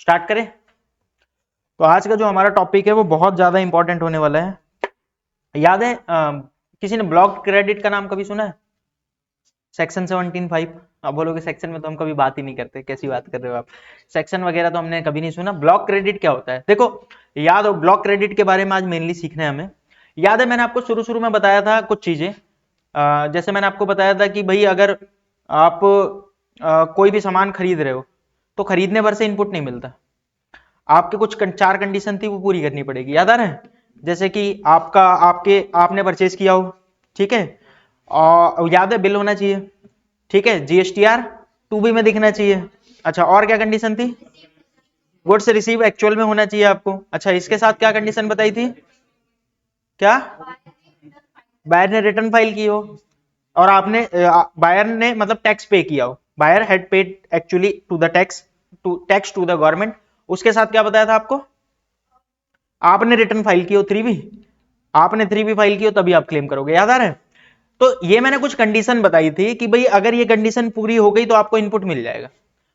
Start करें। तो आज का जो हमारा टॉपिक है वो बहुत ज्यादा इंपॉर्टेंट होने वाला है। याद है किसी ने ब्लॉक क्रेडिट का नाम कभी सुना है? सेक्शन 17(5). आप बोलोगे सेक्शन में तो हम कभी बात ही नहीं करते, कैसी बात कर रहे हो आप? सेक्शन वगैरह तो हमने कभी नहीं सुना। ब्लॉक क्रेडिट क्या होता है? देखो याद हो, ब्लॉक क्रेडिट के बारे में आज मेनली सीखना है हमें। याद है मैंने आपको शुरू शुरू में बताया था कुछ चीजें, जैसे मैंने आपको बताया था कि भाई अगर आप कोई भी सामान खरीद रहे हो तो खरीदने भर से इनपुट नहीं मिलता, आपके कुछ चार कंडीशन थी वो पूरी करनी पड़ेगी। याद आ रहा है? जैसे कि आपने परचेज किया हो, ठीक है, और याद है बिल होना चाहिए, ठीक है, जीएसटीआर 2B में दिखना चाहिए। अच्छा, और क्या कंडीशन थी? गुड्स रिसीव एक्चुअल में होना चाहिए आपको। अच्छा, इसके साथ क्या कंडीशन बताई थी? क्या? बायर ने रिटर्न फाइल की हो और आपने बायर ने मतलब टैक्स पे किया हो, buyer had paid actually to the tax to the government. उसके साथ क्या बताया था आपको? आपने रिटर्न फाइल की हो 3B, आपने 3B फाइल की हो तभी आप क्लेम करोगे। याद आ रहा है? तो ये मैंने कुछ कंडीशन बताई थी कि भाई अगर ये कंडीशन पूरी हो गई तो आपको इनपुट मिल जाएगा।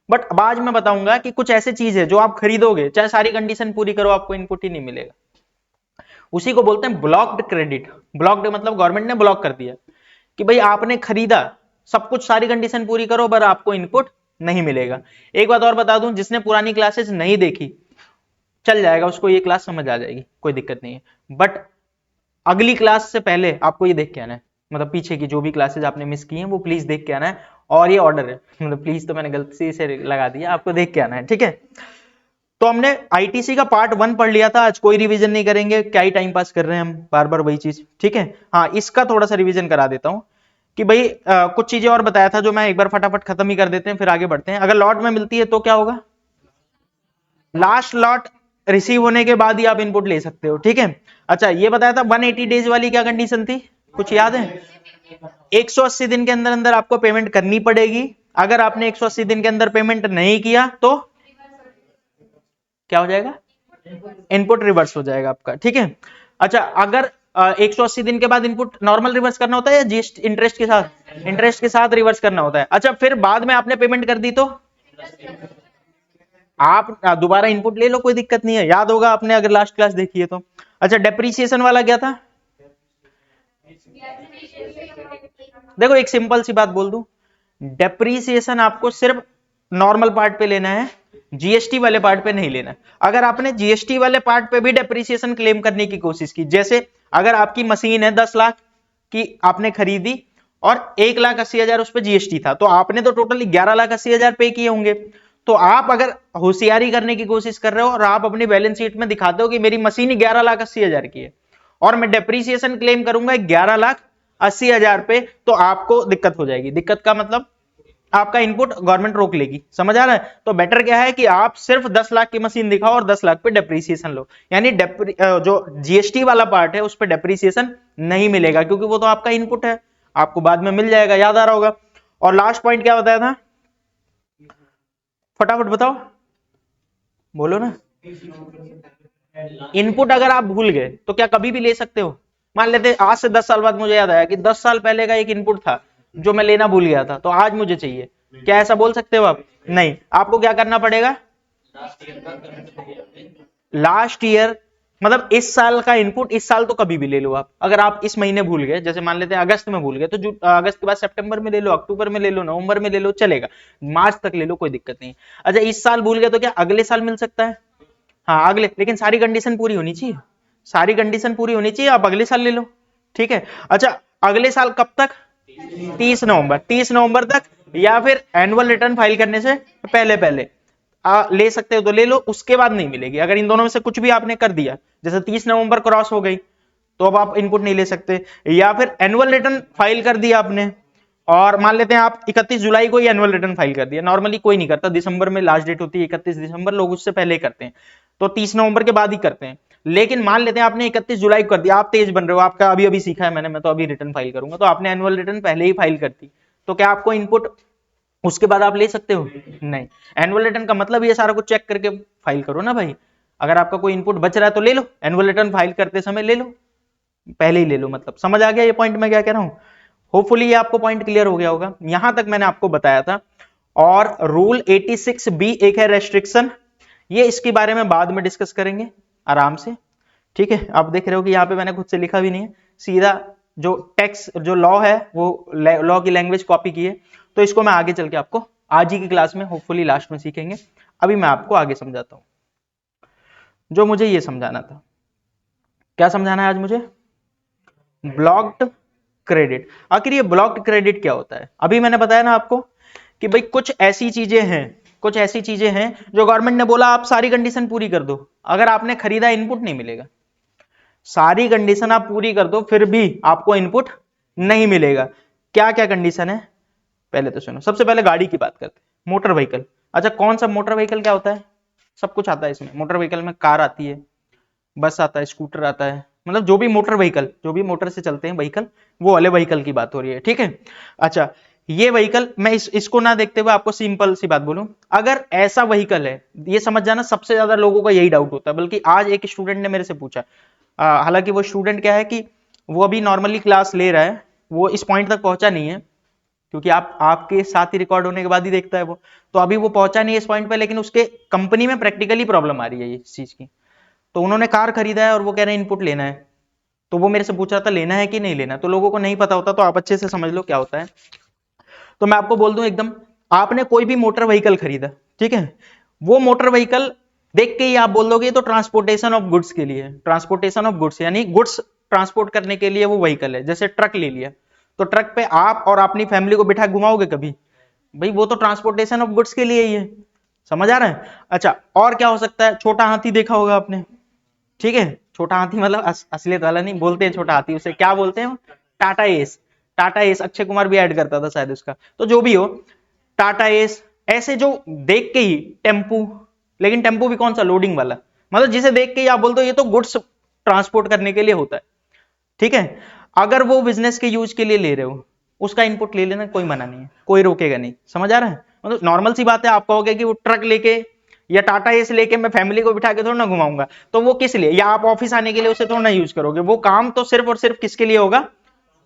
बट अब आज मैं बताऊंगा कि कुछ ऐसे चीज है जो आप खरीदोगे चाहे सारी कंडीशन पूरी करो आपको इनपुट ही नहीं मिलेगा। उसी को बोलते हैं ब्लॉक्ड क्रेडिट। ब्लॉक्ड मतलब गवर्नमेंट ने ब्लॉक कर दिया कि भाई आपने खरीदा, सब कुछ सारी कंडीशन पूरी करो पर आपको इनपुट नहीं मिलेगा। एक बात और बता दूं, जिसने पुरानी क्लासेस नहीं देखी चल जाएगा, उसको ये क्लास समझ आ जाएगी, कोई दिक्कत नहीं है। बट अगली क्लास से पहले आपको ये देख के आना है, मतलब पीछे की जो भी क्लासेस आपने मिस की हैं वो प्लीज देख के आना है। और ये ऑर्डर है, मतलब प्लीज तो मैंने गलती से लगा दिया, आपको देख के आना है, ठीक है। तो हमने आईटीसी का पार्ट 1 पढ़ लिया था, आज कोई रिवीजन नहीं करेंगे, क्या ही टाइम पास कर रहे हैं हम बार बार वही चीज, ठीक है। हाँ, इसका थोड़ा सा रिवीजन करा देता हूं कि भाई कुछ चीजें और बताया था जो मैं एक बार फटाफट खत्म ही कर देते हैं फिर आगे बढ़ते हैं। अगर लॉट में मिलती है तो क्या होगा? लास्ट लॉट रिसीव होने के बाद ही आप इनपुट ले सकते हो, ठीक है। अच्छा, ये बताया था 180 डेज वाली क्या कंडीशन थी, कुछ याद है? 180 दिन के अंदर अंदर आपको पेमेंट करनी पड़ेगी। अगर आपने 180 दिन के अंदर पेमेंट नहीं किया तो क्या हो जाएगा? इनपुट रिवर्स हो जाएगा आपका, ठीक है। अच्छा, अगर 180 दिन के बाद इनपुट नॉर्मल रिवर्स करना होता है या जीएसटी इंटरेस्ट के साथ? इंटरेस्ट के साथ रिवर्स करना होता है। अच्छा, फिर बाद में आपने पेमेंट कर दी तो आप दोबारा इनपुट ले लो, कोई दिक्कत नहीं है, याद होगा आपने अगर लास्ट क्लास देखी है तो। अच्छा, डेप्रीसिएशन वाला क्या था? देखो एक सिंपल सी बात बोल दूं, डेप्रीसिएशन आपको सिर्फ नॉर्मल पार्ट पे लेना है, जीएसटी वाले पार्ट पे नहीं लेना। अगर आपने जीएसटी वाले पार्ट पे भी डेप्रीसिएशन क्लेम करने की कोशिश की, जैसे अगर आपकी मशीन है 10 लाख की आपने खरीदी और 1,80,000 उस पर जीएसटी था, तो आपने तो टोटली 11,80,000 पे किए होंगे। तो आप अगर होशियारी करने की कोशिश कर रहे हो और आप अपनी बैलेंस शीट में दिखाते हो कि मेरी मशीन ही 11,80,000 की है और मैं डेप्रीसिएशन क्लेम करूंगा 11,80,000 पे, तो आपको दिक्कत हो जाएगी। दिक्कत का मतलब आपका इनपुट गवर्नमेंट रोक लेगी, समझ आ रहा है? तो बेटर क्या है कि आप सिर्फ 10 लाख की मशीन दिखाओ और 10 लाख पे डेप्रीसिएशन लो, यानी जो जीएसटी वाला पार्ट है उस पे डेप्रीसिएशन नहीं मिलेगा क्योंकि वो तो आपका इनपुट है, आपको बाद में मिल जाएगा। याद आ रहा होगा। और लास्ट पॉइंट क्या बताया था, फटाफट बताओ, बोलो ना। इनपुट अगर आप भूल गए तो क्या कभी भी ले सकते हो? मान लेते आज से 10 साल बाद मुझे याद आया कि 10 साल पहले का एक इनपुट था जो मैं लेना भूल गया था तो आज मुझे चाहिए, क्या ऐसा बोल सकते हो आप? नहीं, आपको क्या करना पड़ेगा? लास्ट ईयर मतलब इस साल का इनपुट इस साल तो कभी भी ले लो आप। अगर आप इस महीने भूल गए, जैसे मान लेते हैं अगस्त में भूल गए, तो अगस्त के बाद सितंबर में ले लो, अक्टूबर में ले लो, नवंबर में ले लो, चलेगा, मार्च तक ले लो, कोई दिक्कत नहीं। अच्छा, इस साल भूल गए तो क्या अगले साल मिल सकता है? हाँ अगले, लेकिन सारी कंडीशन पूरी होनी चाहिए, सारी कंडीशन पूरी होनी चाहिए, आप अगले साल ले लो, ठीक है। अच्छा, अगले साल कब तक? 30 नवंबर, 30 नवंबर तक, या फिर एनुअल रिटर्न फाइल करने से पहले पहले ले सकते हो तो ले लो, उसके बाद नहीं मिलेगी। अगर इन दोनों में से कुछ भी आपने कर दिया, जैसे 30 नवंबर क्रॉस हो गई तो अब आप इनपुट नहीं ले सकते, या फिर एनुअल रिटर्न फाइल कर दिया आपने और मान लेते हैं आप 31 जुलाई को ही एनुअल रिटर्न फाइल कर दिया, नॉर्मली कोई नहीं करता, दिसंबर में लास्ट डेट होती है 31 दिसंबर, लोग उससे पहले करते हैं, तो 30 नवंबर के बाद ही करते हैं। लेकिन मान लेते हैं आपने 31 जुलाई को कर दिया, आप तेज बन रहे हो, आपका अभी अभी सीखा है मैंने, मैं तो अभी रिटर्न फाइल करूंगा, तो आपने एनुअल रिटर्न पहले ही फाइल कर दी, तो क्या आपको इनपुट उसके बाद आप ले सकते हो? नहीं। एनुअल रिटर्न का मतलब ये सारा कुछ चेक करके फाइल करो ना भाई, अगर आपका कोई इनपुट बच रहा है तो ले लो, एनुअल रिटर्न फाइल करते समय ले लो, पहले ही ले लो, मतलब समझ आ गया ये पॉइंट मैं क्या कह रहा हूं? होपफुली ये आपको पॉइंट क्लियर हो गया होगा, यहां तक मैंने आपको बताया था। और रूल 86B एक है रेस्ट्रिक्शन, ये इसके बारे में बाद में डिस्कस करेंगे आराम से, ठीक है। आप देख रहे हो कि यहाँ पे मैंने खुद से लिखा भी नहीं है, सीधा जो टेक्स्ट जो लॉ है वो लॉ की लैंग्वेज कॉपी की है। तो इसको मैं आगे चल के आपको आज ही की क्लास में होपफुली लास्ट में सीखेंगे। अभी मैं आपको आगे समझाता हूं जो मुझे ये समझाना था। क्या समझाना है आज मुझे? Blocked credit. आखिर ये ब्लॉक्ड क्रेडिट क्या होता है? अभी मैंने बताया ना आपको कि भाई कुछ ऐसी चीजें हैं जो गवर्नमेंट ने बोला आप सारी कंडीशन पूरी कर दो, अगर आपने खरीदा इनपुट नहीं मिलेगा। सारी कंडीशन आप पूरी कर दो फिर भी आपको इनपुट नहीं मिलेगा। क्या क्या कंडीशन है पहले तो सुनो। सबसे पहले गाड़ी की बात करते हैं, मोटर व्हीकल। अच्छा कौन सा मोटर व्हीकल क्या होता है? सब कुछ आता है इसमें। मोटर व्हीकल में कार आती है, बस आता है, स्कूटर आता है, मतलब जो भी मोटर व्हीकल, जो भी मोटर से चलते हैं व्हीकल, वो वाले व्हीकल की बात हो रही है, ठीक है। अच्छा ये व्हीकल, मैं इसको ना देखते हुए आपको सिंपल सी बात बोलूं, अगर ऐसा व्हीकल है, ये समझ जाना सबसे ज्यादा लोगों का यही डाउट होता है। बल्कि आज एक स्टूडेंट ने मेरे से पूछा, हालांकि वो स्टूडेंट क्या है कि वो अभी नॉर्मली क्लास ले रहा है, वो इस पॉइंट तक पहुंचा नहीं है क्योंकि आपके साथ ही रिकॉर्ड होने के बाद ही देखता है वो, तो अभी वो पहुंचा नहीं है इस पॉइंट पे, लेकिन उसके कंपनी में प्रैक्टिकली प्रॉब्लम आ रही है इस चीज की। तो उन्होंने कार खरीदा है और वो कह रहे हैं इनपुट लेना है, तो वो मेरे से पूछ रहा था लेना है कि नहीं लेना। तो लोगों को नहीं पता होता, तो आप अच्छे से समझ लो क्या होता है। तो मैं आपको बोल दूं एकदम, आपने कोई भी मोटर व्हीकल खरीदा, ठीक है, वो मोटर व्हीकल देख के ही आप बोल दोगे तो ट्रांसपोर्टेशन ऑफ गुड्स के लिए, ट्रांसपोर्टेशन ऑफ गुड्स यानी गुड्स ट्रांसपोर्ट करने के लिए वो व्हीकल है। जैसे ट्रक ले लिया, तो ट्रक पे आप और अपनी फैमिली को बिठा घुमाओगे कभी? भाई वो तो ट्रांसपोर्टेशन ऑफ गुड्स के लिए ही है, समझ आ रहा है। अच्छा और क्या हो सकता है? छोटा हाथी देखा होगा आपने, ठीक है, छोटा हाथी मतलब असलियत वाला नहीं, बोलते हैं छोटा हाथी, उसे क्या बोलते हैं? टाटा एस। टाटा एस अक्षय कुमार भी ऐड करता था शायद उसका, तो जो भी हो, टाटा एस, ऐसे जो देख के ही, टेम्पू, लेकिन टेम्पू भी कौन सा? लोडिंग वाला, मतलब जिसे देख के ही आप बोलते हो ये तो गुड्स ट्रांसपोर्ट करने के लिए होता है, ठीक है। अगर वो बिजनेस के यूज के लिए ले रहे हो, उसका इनपुट ले लेना, कोई मना नहीं है, कोई रोकेगा नहीं, समझ आ रहा है। मतलब नॉर्मल सी बात है, आप कहोगे कि वो ट्रक लेके या टाटा एस लेके मैं फैमिली को बिठा के थोड़ा ना घुमाऊंगा, तो वो किस लिए? या आप ऑफिस आने के लिए उसे थोड़ा ना यूज करोगे, वो काम तो सिर्फ और सिर्फ किसके लिए होगा?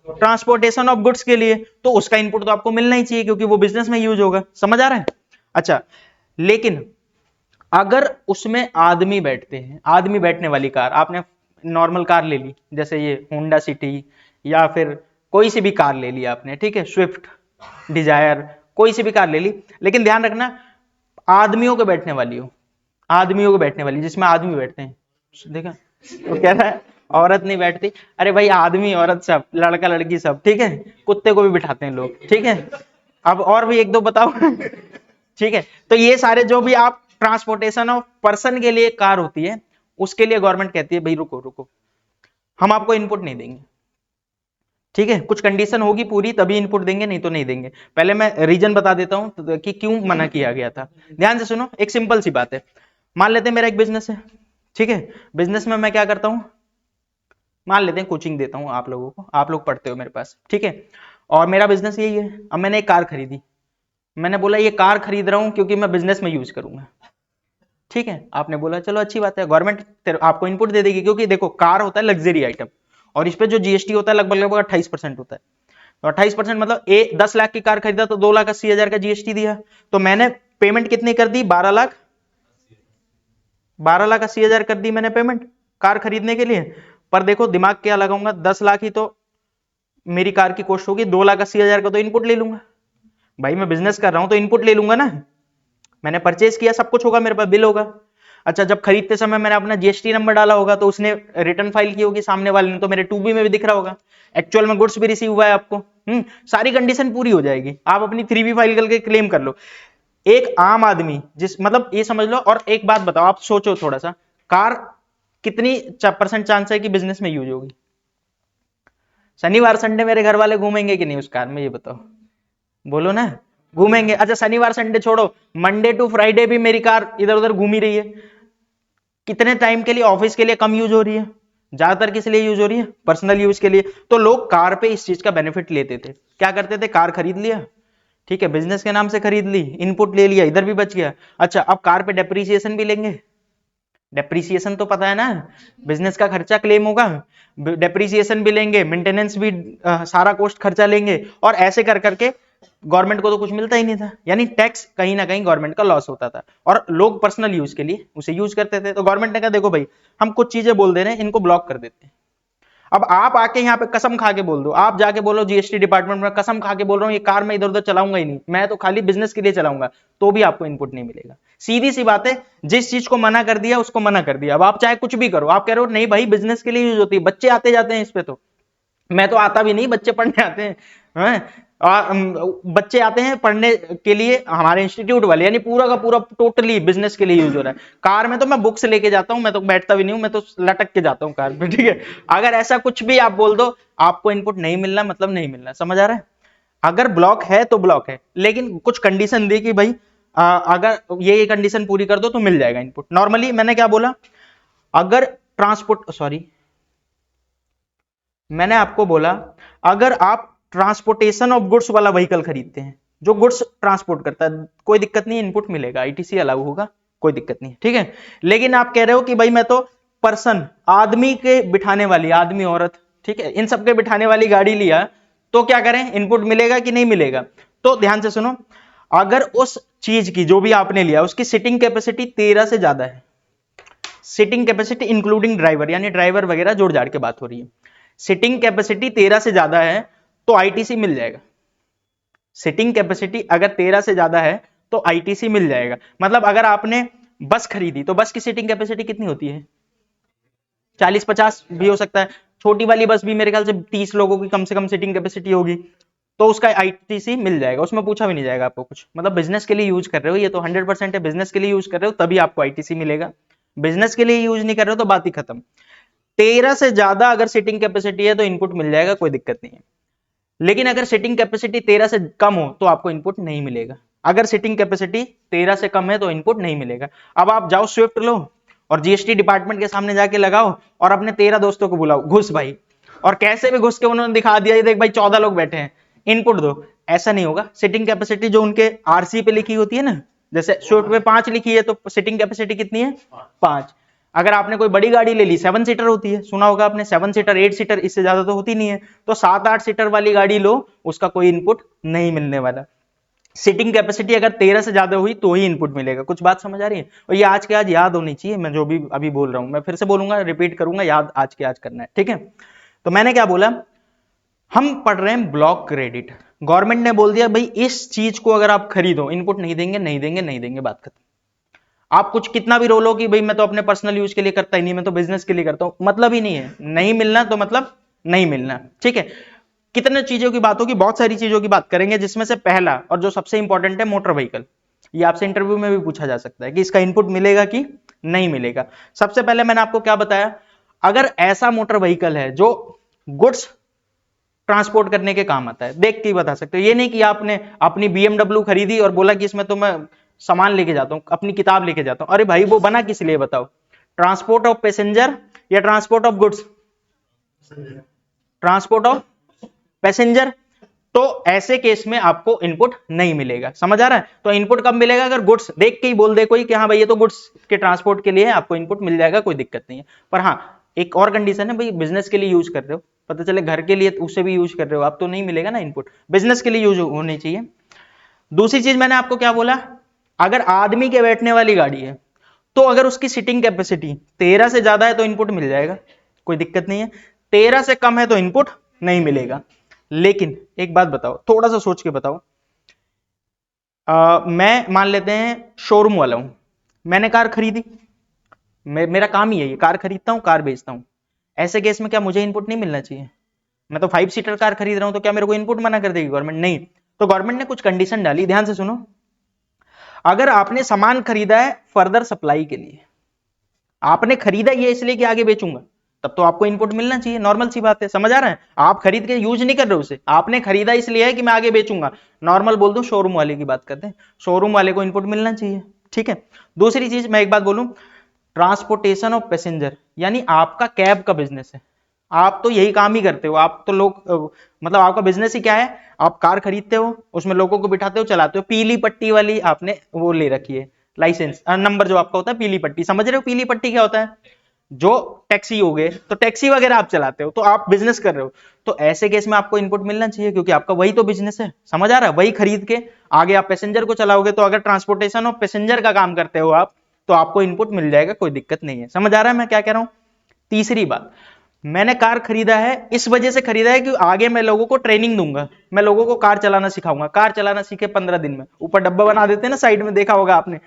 ट्रांसपोर्टेशन ऑफ गुड्स के लिए, तो उसका इनपुट तो आपको मिलना ही चाहिए क्योंकि वो बिजनेस में यूज होगा, समझ आ रहा है। अच्छा लेकिन अगर उसमें आदमी बैठते हैं, आदमी बैठने वाली कार, आपने नॉर्मल कार ले ली, जैसे ये होंडा सिटी या फिर कोई सी भी कार ले ली आपने, ठीक है, स्विफ्ट डिजायर, कोई सी भी कार ले ली, लेकिन ध्यान रखना आदमियों के बैठने वाली हो, आदमियों के बैठने वाली, जिसमें आदमी बैठते हैं, देखा वो कह रहा है औरत नहीं बैठती। अरे भाई आदमी औरत सब, लड़का लड़की सब, ठीक है, कुत्ते को भी बिठाते हैं लोग, ठीक है। अब और भी एक दो बताओ ठीक है। तो ये सारे जो भी आप ट्रांसपोर्टेशन ऑफ पर्सन के लिए कार होती है, उसके लिए गवर्नमेंट कहती है भाई रुको रुको, हम आपको इनपुट नहीं देंगे, ठीक है, कुछ कंडीशन होगी पूरी तभी इनपुट देंगे, नहीं तो नहीं देंगे। पहले मैं रीजन बता देता हूं कि क्यों मना किया गया था। ध्यान से सुनो, एक सिंपल सी बात है। मान लेते हैं मेरा एक बिजनेस है, ठीक है, बिजनेस में मैं क्या करता हूं, मान लेते हैं कोचिंग देता हूं आप लोगों को, आप लोग पढ़ते हो मेरे पास, ठीक है, और मेरा बिजनेस यही है। अब मैंने एक कार खरीदी, मैंने बोला ये कार खरीद रहा हूं क्योंकि मैं बिजनेस में यूज करूंगा, ठीक है। आपने बोला चलो अच्छी बात है, गवर्नमेंट आपको इनपुट दे देगी, क्योंकि देखो कार होता है लग्जरी आइटम, और इस पे जो जीएसटी होता है लगभग लगभग 28% होता है। तो 28% मतलब 10 लाख की कार खरीदा तो 2,80,000 का जीएसटी दिया, तो मैंने पेमेंट कितनी कर दी? 12,80,000 कर दी मैंने पेमेंट कार खरीदने के लिए। पर देखो दिमाग क्या लगाऊंगा, 10 लाख ही तो मेरी कार की कॉस्ट होगी, 2,80,000 का तो इनपुट ले लूंगा। भाई मैं बिजनेस कर रहा हूं तो इनपुट ले लूंगा ना, मैंने परचेज किया, सब कुछ होगा, मेरे पास बिल होगा। अच्छा जब खरीदते समय मैंने अपना जीएसटी नंबर डाला होगा तो उसने रिटर्न फाइल की होगी सामने वाले ने, तो मेरे 2B में भी दिख रहा होगा, एक्चुअल में गुड्स भी रिसीव हुआ है आपको। सारी कंडीशन पूरी हो जाएगी, आप अपनी 3B फाइल करके क्लेम कर लो। एक आम आदमी जिस, मतलब ये समझ लो। और एक बात बताओ, आप सोचो थोड़ा सा, कार कितनी % चांस है कि बिजनेस में यूज होगी? शनिवार संडे मेरे घर वाले घूमेंगे कि नहीं उस कार में, ये बताओ, बोलो ना, घूमेंगे। अच्छा शनिवार संडे छोड़ो, मंडे टू फ्राइडे भी मेरी कार इधर उधर घूमी रही है, कितने टाइम के लिए? ऑफिस के लिए कम यूज हो रही है, ज्यादातर किस लिए यूज हो रही है? पर्सनल यूज के लिए। तो लोग कार पे इस चीज का बेनिफिट लेते थे, क्या करते थे? कार खरीद लिया, ठीक है, बिजनेस के नाम से खरीद ली, इनपुट ले लिया, इधर भी बच गया। अच्छा अब कार पे डेप्रीसिएशन भी लेंगे, डेप्रीसिएशन तो पता है ना, बिजनेस का खर्चा क्लेम होगा, डेप्रीसिएशन भी लेंगे, मेंटेनेंस भी, सारा कॉस्ट खर्चा लेंगे, और ऐसे कर करके गवर्नमेंट को तो कुछ मिलता ही नहीं था, यानी टैक्स कहीं ना कहीं गवर्नमेंट का लॉस होता था और लोग पर्सनल यूज के लिए उसे यूज करते थे। तो गवर्नमेंट ने कहा देखो भाई हम कुछ चीजें बोल दे रहे हैं, इनको ब्लॉक कर देते हैं। अब आप आके यहाँ पे कसम खा के बोल दो, आप जाके बोलो जीएसटी डिपार्टमेंट में कसम खा के बोल रहा हूँ ये कार मैं इधर उधर चलाऊंगा ही नहीं, मैं तो खाली बिजनेस के लिए चलाऊंगा, तो भी आपको इनपुट नहीं मिलेगा। सीधी सी बात है, जिस चीज को मना कर दिया उसको मना कर दिया। अब आप चाहे कुछ भी करो, आप कह रहे हो नहीं भाई बिजनेस के लिए यूज होती है, बच्चे आते जाते हैं इस पे, तो मैं तो आता भी नहीं, बच्चे पढ़ने आते हैं, बच्चे आते हैं पढ़ने के लिए हमारे इंस्टीट्यूट वाले, यानी पूरा का पूरा टोटली बिजनेस के लिए यूज हो रहा है। कार में तो मैं बुक्स लेके जाता हूं, मैं तो बैठता भी नहीं हूं, मैं तो लटक के जाता हूं कार में, ठीक है। अगर ऐसा कुछ भी आप बोल दो, आपको इनपुट नहीं मिलना मतलब नहीं मिलना, समझ आ रहा है। अगर ब्लॉक है तो ब्लॉक है, लेकिन कुछ कंडीशन दी कि भाई अगर ये कंडीशन पूरी कर दो तो मिल जाएगा इनपुट। नॉर्मली मैंने क्या बोला, अगर ट्रांसपोर्ट सॉरी मैंने आपको बोला अगर आप ट्रांसपोर्टेशन ऑफ गुड्स वाला व्हीकल खरीदते हैं, जो गुड्स ट्रांसपोर्ट करता है, कोई दिक्कत नहीं, इनपुट मिलेगा, आईटीसी अलाउ होगा, कोई दिक्कत नहीं, ठीक है। लेकिन आप कह रहे हो कि भाई मैं तो पर्सन, आदमी के बिठाने वाली, आदमी औरत, ठीक है, इन सबके बिठाने वाली गाड़ी लिया, तो क्या करें, इनपुट मिलेगा कि नहीं मिलेगा। तो ध्यान से सुनो, अगर उस चीज की जो भी आपने लिया उसकी सीटिंग कैपेसिटी 13 से ज्यादा है, सीटिंग कैपेसिटी इंक्लूडिंग ड्राइवर, यानी ड्राइवर वगैरह जोड़ जाड़ के बात हो रही है, सीटिंग कैपेसिटी 13 से ज्यादा है तो आईटीसी मिल जाएगा। सीटिंग कैपेसिटी अगर 13 से ज्यादा है तो आईटीसी मिल जाएगा। मतलब अगर आपने बस खरीदी तो बस की सीटिंग कैपेसिटी कितनी होती है, 40-50 भी हो सकता है, छोटी वाली बस भी मेरे ख्याल से 30 लोगों की कम से कम सीटिंग कैपेसिटी होगी, तो उसका आईटीसी मिल जाएगा, उसमें पूछा भी नहीं जाएगा आपको कुछ। मतलब बिजनेस के लिए यूज कर रहे हो, ये तो 100% है, बिजनेस के लिए यूज कर रहे हो तभी आपको आईटीसी मिलेगा, बिजनेस के लिए यूज नहीं कर रहे हो तो बात ही खत्म। 13 से ज्यादा अगर सीटिंग कैपेसिटी है तो इनपुट मिल जाएगा, कोई दिक्कत नहीं है। लेकिन अगर सीटिंग कैपेसिटी 13 से कम हो तो आपको इनपुट नहीं मिलेगा। अगर सीटिंग कैपेसिटी 13 से कम है तो इनपुट नहीं मिलेगा। अब आप जाओ स्विफ्ट लो और जीएसटी डिपार्टमेंट के सामने जाके लगाओ और अपने 13 दोस्तों को बुलाओ, घुस भाई, और कैसे भी घुस के उन्होंने दिखा दिया ये देख भाई 14 लोग बैठे हैं, इनपुट दो, ऐसा नहीं होगा। सीटिंग कैपेसिटी जो उनके आरसी पे लिखी होती है ना, जैसे स्विफ्ट पे 5 लिखी है तो सीटिंग कैपेसिटी कितनी है, 5। अगर आपने कोई बड़ी गाड़ी ले ली, 7 सीटर होती है, सुना होगा आपने, 7 सीटर 8 सीटर, इससे ज्यादा तो होती नहीं है, तो 7-8 सीटर वाली गाड़ी लो, उसका कोई इनपुट नहीं मिलने वाला। सीटिंग कैपेसिटी अगर 13 से ज्यादा हुई तो ही इनपुट मिलेगा। कुछ बात समझ आ रही है, और ये आज के आज याद होनी चाहिए, मैं जो भी अभी बोल रहा हूं मैं फिर से बोलूंगा, रिपीट करूंगा, याद आज के आज करना है, ठीक है। तो मैंने क्या बोला, हम पढ़ रहे हैं ब्लॉक क्रेडिट, गवर्नमेंट ने बोल दिया भाई इस चीज को अगर आप खरीदो इनपुट नहीं देंगे, नहीं देंगे, नहीं देंगे, बात खत्म। आप कुछ कितना भी रोलो कि भाई मैं तो अपने पर्सनल यूज के लिए करता ही नहीं, मैं तो बिजनेस के लिए करता हूं, मतलब ही नहीं है, नहीं मिलना तो मतलब नहीं मिलना, ठीक है। कितने चीजों की बात होगी, बहुत सारी चीजों की बात करेंगे, जिसमें से पहला और जो सबसे इंपॉर्टेंट है मोटर व्हीकल। ये आपसे इंटरव्यू में भी पूछा जा सकता है कि इसका इनपुट मिलेगा कि नहीं मिलेगा। सबसे पहले मैंने आपको क्या बताया, अगर ऐसा मोटर व्हीकल है जो गुड्स ट्रांसपोर्ट करने के काम आता है, देख के ही बता सकते हो। ये नहीं कि आपने अपनी बीएमडब्ल्यू खरीदी और बोला कि इसमें तो मैं सामान लेके जाता हूं, अपनी किताब लेके जाता हूं, अरे भाई वो बना किस लिए बताओ, ट्रांसपोर्ट ऑफ पैसेंजर या transport of goods, transport of passenger, तो ऐसे केस में आपको इनपुट नहीं मिलेगा, समझ आ रहा है। तो इनपुट कब मिलेगा, अगर गुड्स देख के ही बोल दे कोई कि हाँ भाई ये तो गुड्स के ट्रांसपोर्ट के लिए है, आपको इनपुट मिल जाएगा, कोई दिक्कत नहीं है। पर हाँ एक और कंडीशन है, भाई बिजनेस के लिए यूज कर रहे हो, पता चले घर के लिए उसे भी यूज कर रहे हो आप, तो नहीं मिलेगा ना इनपुट, बिजनेस के लिए यूज होनी चाहिए। दूसरी चीज मैंने आपको क्या बोला, अगर आदमी के बैठने वाली गाड़ी है तो अगर उसकी सीटिंग कैपेसिटी 13 से ज्यादा है तो इनपुट मिल जाएगा, कोई दिक्कत नहीं है, 13 से कम है तो इनपुट नहीं मिलेगा। लेकिन एक बात बताओ, थोड़ा सा सोच के बताओ, मैं मान लेते हैं शोरूम वाला हूं, मैंने कार खरीदी, मेरा काम ही है ये, कार खरीदता हूं कार बेचता हूं, ऐसे केस में क्या मुझे इनपुट नहीं मिलना चाहिए। मैं तो 5 सीटर कार खरीद रहा हूं, तो क्या मेरे को इनपुट मना कर देगी गवर्नमेंट, नहीं। तो गवर्नमेंट ने कुछ कंडीशन डाली, ध्यान से सुनो, अगर आपने सामान खरीदा है फर्दर सप्लाई के लिए, आपने खरीदा ये इसलिए कि आगे बेचूंगा, तब तो आपको इनपुट मिलना चाहिए, नॉर्मल सी बात है, समझ आ रहा है। आप खरीद के यूज नहीं कर रहे उसे, आपने खरीदा इसलिए है कि मैं आगे बेचूंगा, नॉर्मल बोल दो, शोरूम वाले की बात करते हैं, शोरूम वाले को इनपुट मिलना चाहिए, ठीक है। दूसरी चीज मैं एक बात बोलूं, ट्रांसपोर्टेशन ऑफ पैसेंजर, यानी आपका कैब का बिजनेस है, आप तो यही काम ही करते हो, आप तो लोग मतलब आपका बिजनेस ही क्या है, आप कार खरीदते हो, उसमें लोगों को बिठाते हो, चलाते हो, पीली पट्टी वाली आपने वो ले रखी है लाइसेंस नंबर जो आपका होता है पीली पट्टी, समझ रहे हो पीली पट्टी क्या होता है, जो टैक्सी हो गए, तो टैक्सी वगैरह आप चलाते हो, तो आप बिजनेस कर रहे हो, तो ऐसे केस में आपको इनपुट मिलना चाहिए, क्योंकि आपका वही तो बिजनेस है। समझ आ रहा है? वही खरीद के आगे आप पैसेंजर को चलाओगे, तो अगर ट्रांसपोर्टेशन ऑफ पैसेंजर का काम करते हो आप, तो आपको इनपुट मिल जाएगा, कोई दिक्कत नहीं है। समझ आ रहा है मैं क्या कह रहा हूं? तीसरी बात, मैंने कार खरीदा है, इस वजह से खरीदा है कि आगे मैं लोगों को ट्रेनिंग दूंगा, मैं लोगों को कार चलाना सिखाऊंगा। कार चलाना सीखे 15 दिन में, ऊपर डब्बा बना देते हैं ना साइड में, देखा होगा आपने,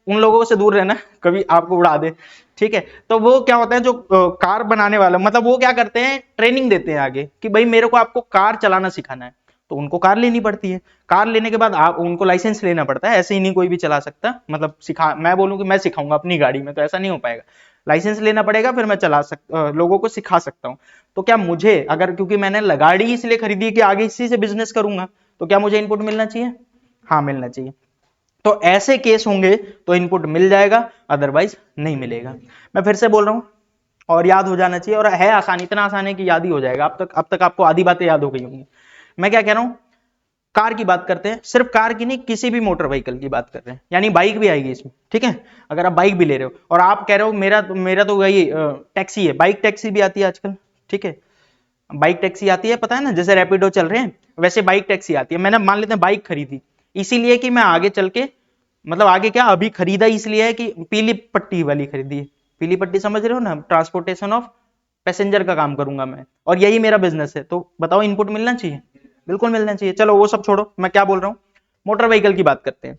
उन लोगों से दूर रहना, कभी आपको उड़ा दे। ठीक है, तो वो क्या होता है, जो कार बनाने वाला, मतलब वो क्या करते हैं, ट्रेनिंग देते हैं आगे कि भाई मेरे को आपको कार चलाना सिखाना है, तो उनको कार लेनी पड़ती है। कार लेने के बाद आप उनको लाइसेंस लेना पड़ता है, ऐसे ही नहीं कोई भी चला सकता, मतलब सिखा, मैं बोलूं कि मैं सिखाऊंगा अपनी गाड़ी में, तो ऐसा नहीं हो पाएगा, लाइसेंस लेना पड़ेगा, फिर मैं लोगों को सिखा सकता हूं। तो क्या मुझे, अगर क्योंकि मैंने गाड़ी इसलिए खरीदी कि आगे इसी से बिजनेस करूंगा, तो क्या मुझे इनपुट मिलना चाहिए? हाँ, मिलना चाहिए। तो ऐसे केस होंगे तो इनपुट मिल जाएगा, अदरवाइज नहीं मिलेगा। मैं फिर से बोल रहा हूं, और याद हो जाना चाहिए, और है आसान, इतना आसान है कि याद ही हो जाएगा। अब तक आपको आधी बातें याद हो गई होंगी। मैं क्या कह रहा हूं, कार की बात करते हैं, सिर्फ कार की नहीं, किसी भी मोटर व्हीकल की बात कर रहे हैं, यानी बाइक भी आएगी इसमें। ठीक है, अगर आप बाइक भी ले रहे हो और आप कह रहे हो मेरा तो वही टैक्सी है, बाइक टैक्सी भी आती है आजकल। ठीक है, बाइक टैक्सी आती है, पता है ना, जैसे रैपिडो चल रहे हैं वैसे बाइक टैक्सी आती है। मैंने मान लेते हैं बाइक खरीदी इसीलिए कि मैं आगे चल के, मतलब आगे क्या, अभी खरीदा इसलिए है कि पीली पट्टी वाली खरीदी है। पीली पट्टी समझ रहे हो ना, ट्रांसपोर्टेशन ऑफ पैसेंजर का काम करूंगा मैं, और यही मेरा बिजनेस है, तो बताओ इनपुट मिलना चाहिए? बिल्कुल मिलना चाहिए। चलो वो सब छोड़ो, मैं क्या बोल रहा हूं, मोटर व्हीकल की बात करते हैं।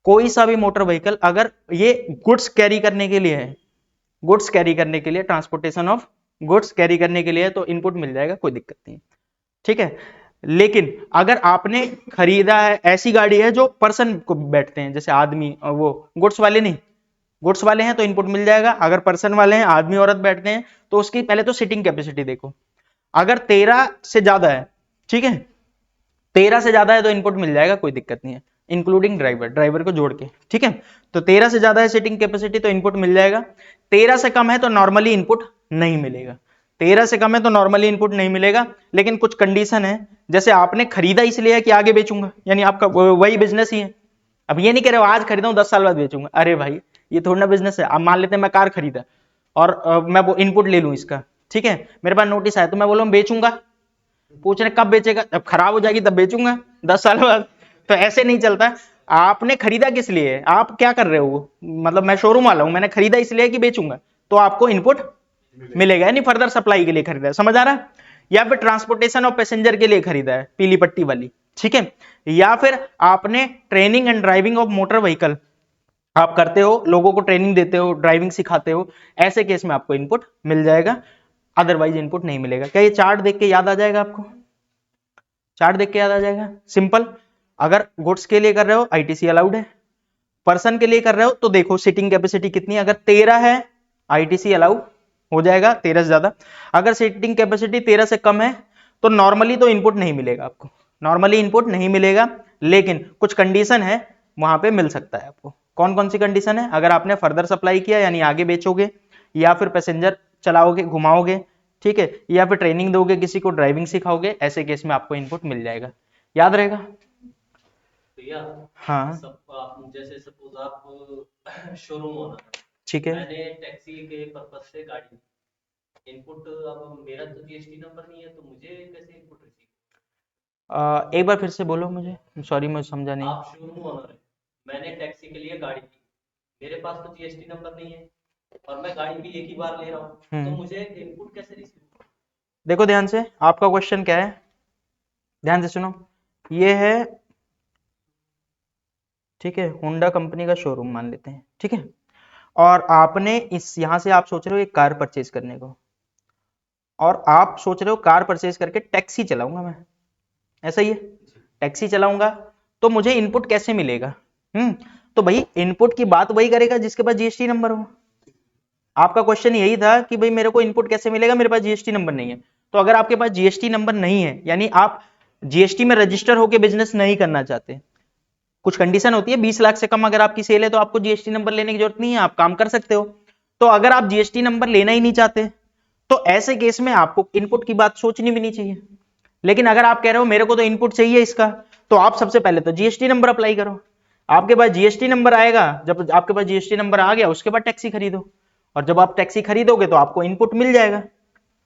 कोई सा भी मोटर व्हीकल अगर ये गुड्स कैरी करने के लिए है, गुड्स कैरी करने के लिए, ट्रांसपोर्टेशन ऑफ गुड्स कैरी करने के लिए, तो इनपुट मिल जाएगा, कोई दिक्कत नहीं। ठीक है, लेकिन अगर आपने खरीदा है, ऐसी गाड़ी है जो पर्सन को बैठते हैं, जैसे आदमी, वो गुड्स वाले नहीं, गुड्स वाले हैं तो इनपुट मिल जाएगा। अगर पर्सन वाले हैं, आदमी औरत बैठते हैं, तो उसकी पहले तो सीटिंग कैपेसिटी देखो, अगर 13 से ज्यादा है, ठीक है, 13 से ज्यादा है तो इनपुट मिल जाएगा, कोई दिक्कत नहीं है, इंक्लूडिंग ड्राइवर, ड्राइवर को जोड़ के। ठीक है, तो 13 से ज्यादा है सीटिंग कैपेसिटी तो इनपुट मिल जाएगा। 13 से कम है तो नॉर्मली इनपुट नहीं मिलेगा। 13 से कम है तो नॉर्मली इनपुट नहीं मिलेगा, लेकिन कुछ कंडीशन है, जैसे आपने खरीदा इसलिए है कि आगे बेचूंगा, यानी आपका वही बिजनेस ही है। अब ये नहीं कह रहे हो आज खरीदा हूं 10 साल बाद बेचूंगा, अरे भाई ये थोड़ा ना बिजनेस है। अब मान लेते हैं मैं कार खरीदा और मैं वो इनपुट ले लूं इसका, ठीक है, मेरे पास नोटिस आया तो मैं बोलूं बेचूंगा, पूछ रहे कब बेचेगा, जब खराब हो जाएगी तब बेचूंगा 10 साल बाद, तो ऐसे नहीं चलता। आपने खरीदा किस लिए, आप क्या कर रहे हो, मतलब मैं शोरूम वाला हूं, मैंने खरीदा इसलिए कि बेचूंगा, तो आपको इनपुट मिलेगा, यानी फर्दर सप्लाई के लिए खरीदा है। समझ आ रहा है? या फिर ट्रांसपोर्टेशन ऑफ पैसेंजर के लिए खरीदा है, पीली पट्टी वाली। ठीक है, या फिर आपने training and driving of motor vehicle आप करते हो, लोगों को ट्रेनिंग देते हो, ड्राइविंग सिखाते हो, ऐसे केस में आपको इनपुट मिल जाएगा, अदरवाइज इनपुट नहीं मिलेगा। क्या ये चार्ट देख के याद आ जाएगा आपको? चार्ट देख के याद आ जाएगा, सिंपल। अगर गुड्स के लिए कर रहे हो आईटीसी अलाउड है, पर्सन के लिए कर रहे हो तो देखो सीटिंग कैपेसिटी कितनी है, अगर 13 है आईटीसी अलाउ हो जाएगा, 13 से ज्यादा। अगर सीटिंग कैपेसिटी 13 से कम है तो नॉर्मली तो इनपुट नहीं मिलेगा आपको, नॉर्मली इनपुट नहीं मिलेगा, लेकिन कुछ कंडीशन है वहां पे मिल सकता है आपको। कौन कौन सी कंडीशन है? अगर आपने फर्दर सप्लाई किया यानी आगे बेचोगे, या फिर पैसेंजर चलाओगे, घुमाओगे, ठीक है, या फिर ट्रेनिंग दोगे, किसी को ड्राइविंग सिखाओगे, ऐसे केस में आपको इनपुट मिल जाएगा। याद रहेगा? भैया, हाँ, आप जैसे सपोज आप शोरूम ओनर, ठीक है। मैंने टैक्सी के पर्पज से गाड़ी, इनपुट, अब मेरा तो जीएसटी नंबर नहीं है तो मुझे कैसे इनपुट रिसीव? एक बार फिर से बोलो मुझे, सॉरी मुझे समझा नहीं। आप शोरूम ओनर है, मैंने टैक्सी के लिए गाड़ी की, मेरे पास तो जीएसटी नंबर नहीं है और मैं गाड़ी भी एक ही बार ले रहा हूँ, तो मुझे इनपुट कैसे रिसीव? देखो ध्यान से, आपका क्वेश्चन क्या है, ध्यान से सुनो। ये है, ठीक है, होंडा कंपनी का शोरूम मान लेते हैं, ठीक है, और आपने इस यहां से आप सोच रहे हो एक कार परचेज करने को, और आप सोच रहे हो कार परचेज करके टैक्सी चलाऊंगा मैं, ऐसा ही है, टैक्सी चलाऊंगा, तो मुझे इनपुट कैसे मिलेगा? तो भाई इनपुट की बात वही करेगा जिसके पास जीएसटी नंबर हो। आपका क्वेश्चन यही था कि भाई मेरे को इनपुट कैसे मिलेगा, मेरे पास जीएसटी नंबर नहीं है। तो अगर आपके पास जीएसटी नंबर नहीं है, यानी आप जीएसटी में रजिस्टर होकर बिजनेस नहीं करना चाहते, कुछ कंडीशन होती है, 20 लाख से कम अगर आपकी सेल है तो आपको जीएसटी नंबर लेने की जरूरत नहीं है, आप काम कर सकते हो। तो अगर आप जीएसटी नंबर लेना ही नहीं चाहते, तो ऐसे केस में आपको इनपुट की बात सोचनी भी नहीं चाहिए। लेकिन अगर आप कह रहे हो मेरे को तो इनपुट चाहिए इसका, तो आप सबसे पहले तो जीएसटी नंबर अप्लाई करो। आपके पास जीएसटी नंबर आएगा, जब आपके पास जीएसटी नंबर आ गया उसके बाद टैक्सी खरीदो। और जब आप टैक्सी खरीदोगे तो आपको इनपुट मिल जाएगा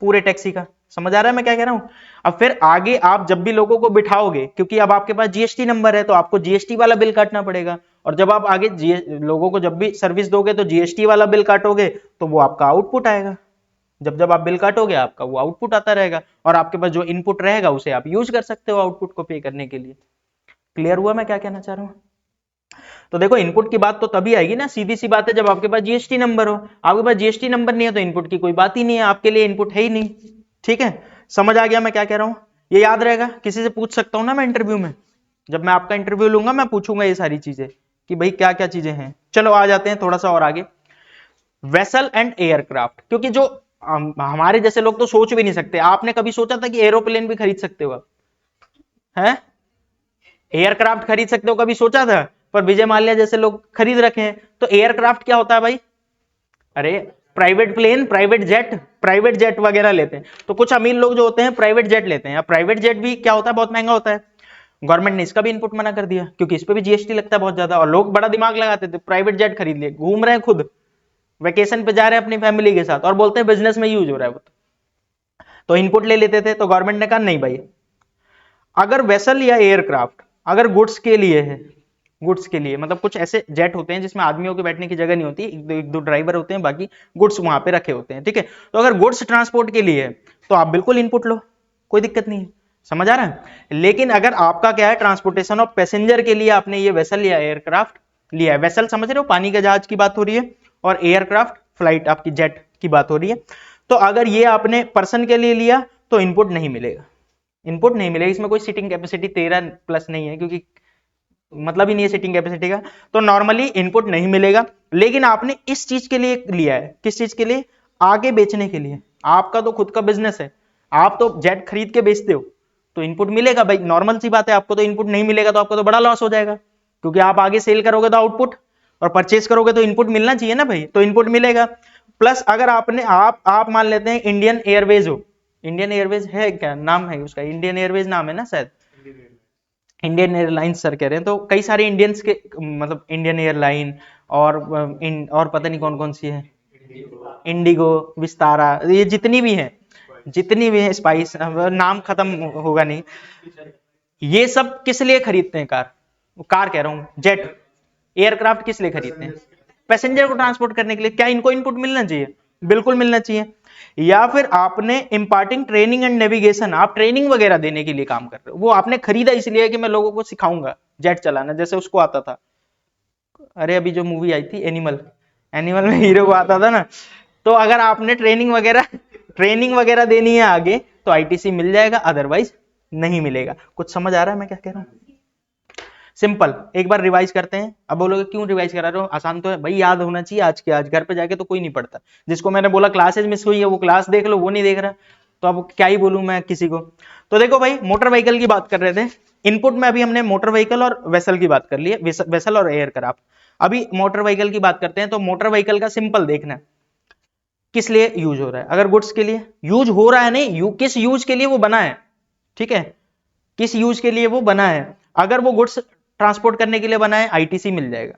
पूरे टैक्सी का। समझ आ रहा है मैं क्या कह रहा हूं? अब फिर आगे आप जब भी लोगों को बिठाओगे, क्योंकि अब आपके पास जीएसटी नंबर है, तो आपको जीएसटी वाला बिल काटना पड़ेगा। और जब आप आगे लोगों को जब भी सर्विस दोगे तो जीएसटी वाला बिल काटोगे, तो वो आपका आउटपुट आएगा। जब जब आप बिल काटोगे आपका वो आउटपुट आता रहेगा, और आपके पास जो इनपुट रहेगा उसे आप यूज कर सकते हो आउटपुट को पे करने के लिए। क्लियर हुआ मैं क्या कहना चाह रहा हूं? तो देखो इनपुट की बात तो तभी आएगी ना, सीधी सी बात है, जब आपके पास जीएसटी नंबर हो। आपके पास जीएसटी नंबर नहीं है तो इनपुट की कोई बात ही नहीं है, आपके लिए इनपुट है ही नहीं। ठीक है, समझ आ गया मैं क्या कह रहा हूं? ये याद रहेगा, किसी से पूछ सकता हूं ना मैं इंटरव्यू में, जब मैं आपका इंटरव्यू लूंगा मैं पूछूंगा ये सारी चीजें कि भाई क्या क्या चीजें हैं। चलो आ जाते हैं थोड़ा सा और आगे। वेसल एंड एयरक्राफ्ट, क्योंकि जो हमारे जैसे लोग तो सोच भी नहीं सकते। आपने कभी सोचा था कि एरोप्लेन भी खरीद सकते हो आप? हैं? एयरक्राफ्ट खरीद सकते हो, कभी सोचा था? पर विजय माल्या जैसे लोग खरीद रखे हैं। तो एयरक्राफ्ट क्या होता है भाई? अरे प्राइवेट प्लेन, प्राइवेट जेट वगैरह लेते हैं। तो कुछ अमीर लोग जो होते हैं प्राइवेट जेट लेते हैं। अब प्राइवेट जेट भी क्या होता है, बहुत महंगा होता है। गवर्नमेंट ने इसका भी इनपुट मना कर दिया, क्योंकि इस पे भी जीएसटी लगता है बहुत ज्यादा। और लोग बड़ा दिमाग लगाते थे, प्राइवेट जेट खरीद लिए, घूम रहे हैं खुद, वेकेशन पे जा रहे हैं अपनी फैमिली के साथ, और बोलते हैं बिजनेस में यूज हो रहा है वो। तो इनपुट ले लेते थे। तो गवर्नमेंट ने कहा नहीं भाई, अगर वेसल या एयरक्राफ्ट अगर गुड्स के लिए है, गुड्स के लिए मतलब कुछ ऐसे जेट होते हैं जिसमें आदमियों के बैठने की जगह नहीं होती, एक दो ड्राइवर होते हैं, बाकी गुड्स वहां पे रखे होते हैं। ठीक है, तो अगर गुड्स ट्रांसपोर्ट के लिए है तो आप बिल्कुल इनपुट लो, कोई दिक्कत नहीं है। समझ आ रहा है? लेकिन अगर आपका क्या है, ट्रांसपोर्टेशन ऑफ पैसेंजर के लिए आपने ये वेसल या एयरक्राफ्ट लिया है, वेसल समझ रहे हो, पानी का जहाज की बात हो रही है, और एयरक्राफ्ट फ्लाइट आपकी जेट की बात हो रही है। तो अगर ये आपने पर्सन के लिए लिया तो इनपुट नहीं मिलेगा, इनपुट नहीं मिलेगा। इसमें कोई सीटिंग कैपेसिटी 13 प्लस नहीं है, क्योंकि मतलब ही नहीं है सीटिंग कैपेसिटी का, तो नॉर्मली इनपुट नहीं मिलेगा। लेकिन आपने इस चीज के लिए लिया है, किस चीज के लिए? आगे बेचने के लिए। आपका तो खुद का बिजनेस है, आप तो जेट खरीद के बेचते हो, तो इनपुट मिलेगा भाई, नॉर्मल सी बात है। आपको तो इनपुट नहीं मिलेगा तो आपको तो बड़ा लॉस हो जाएगा, क्योंकि आप आगे सेल करोगे तो आउटपुट, और परचेज करोगे तो इनपुट मिलना चाहिए ना भाई, तो इनपुट मिलेगा। प्लस अगर आपने आप मान लेते हैं इंडियन एयरवेज हो, इंडियन एयरवेज है क्या नाम है उसका, इंडियन एयरवेज नाम है ना शायद, इंडियन एयरलाइंस सर कह रहे हैं। तो कई सारे इंडियंस के मतलब इंडियन एयरलाइन, और पता नहीं कौन कौन सी है, इंडिगो, विस्तारा, ये जितनी भी हैं, जितनी भी है, स्पाइस, नाम खत्म होगा नहीं। ये सब किस लिए खरीदते हैं कार? कार कह रहा हूं, जेट, एयरक्राफ्ट किस लिए खरीदते हैं? पैसेंजर को ट्रांसपोर्ट करने के लिए। क्या इनको इनपुट मिलना चाहिए? बिल्कुल मिलना चाहिए। या फिर आपने इंपार्टिंग ट्रेनिंग एंड नेविगेशन, आप ट्रेनिंग वगैरह देने के लिए काम कर रहे हो, वो आपने खरीदा इसलिए कि मैं लोगों को सिखाऊंगा जेट चलाना, जैसे उसको आता था। अरे अभी जो मूवी आई थी एनिमल, एनिमल में हीरो को आता था ना। तो अगर आपने ट्रेनिंग वगैरह देनी है आगे, तो आईटीसी मिल जाएगा, अदरवाइज नहीं मिलेगा। कुछ समझ आ रहा है मैं क्या कह रहा हूं? सिंपल, एक बार रिवाइज करते हैं। अब बोलोगे क्यों रिवाइज करा रहे हो, आसान तो है भाई, याद होना चाहिए आज के आज, घर पे जाके तो कोई नहीं पढ़ता। जिसको मैंने बोला क्लासेज मिस हुई है वो क्लास देख लो, वो नहीं देख रहा, तो अब क्या ही बोलूं मैं किसी को। तो देखो भाई, मोटर व्हीकल की बात कर रहे थे, इनपुट में अभी हमने मोटर व्हीकल और वेसल की बात कर ली है, वेसल और एयरक्राफ्ट। अभी मोटर व्हीकल की बात करते हैं। तो मोटर व्हीकल का सिंपल देखना है, किस लिए यूज हो रहा है। अगर गुड्स के लिए यूज हो रहा है, नहीं किस यूज के लिए वो बना है, ठीक है, किस यूज के लिए वो बना है। अगर वो गुड्स ट्रांसपोर्ट करने के लिए बना है, आईटीसी मिल जाएगा।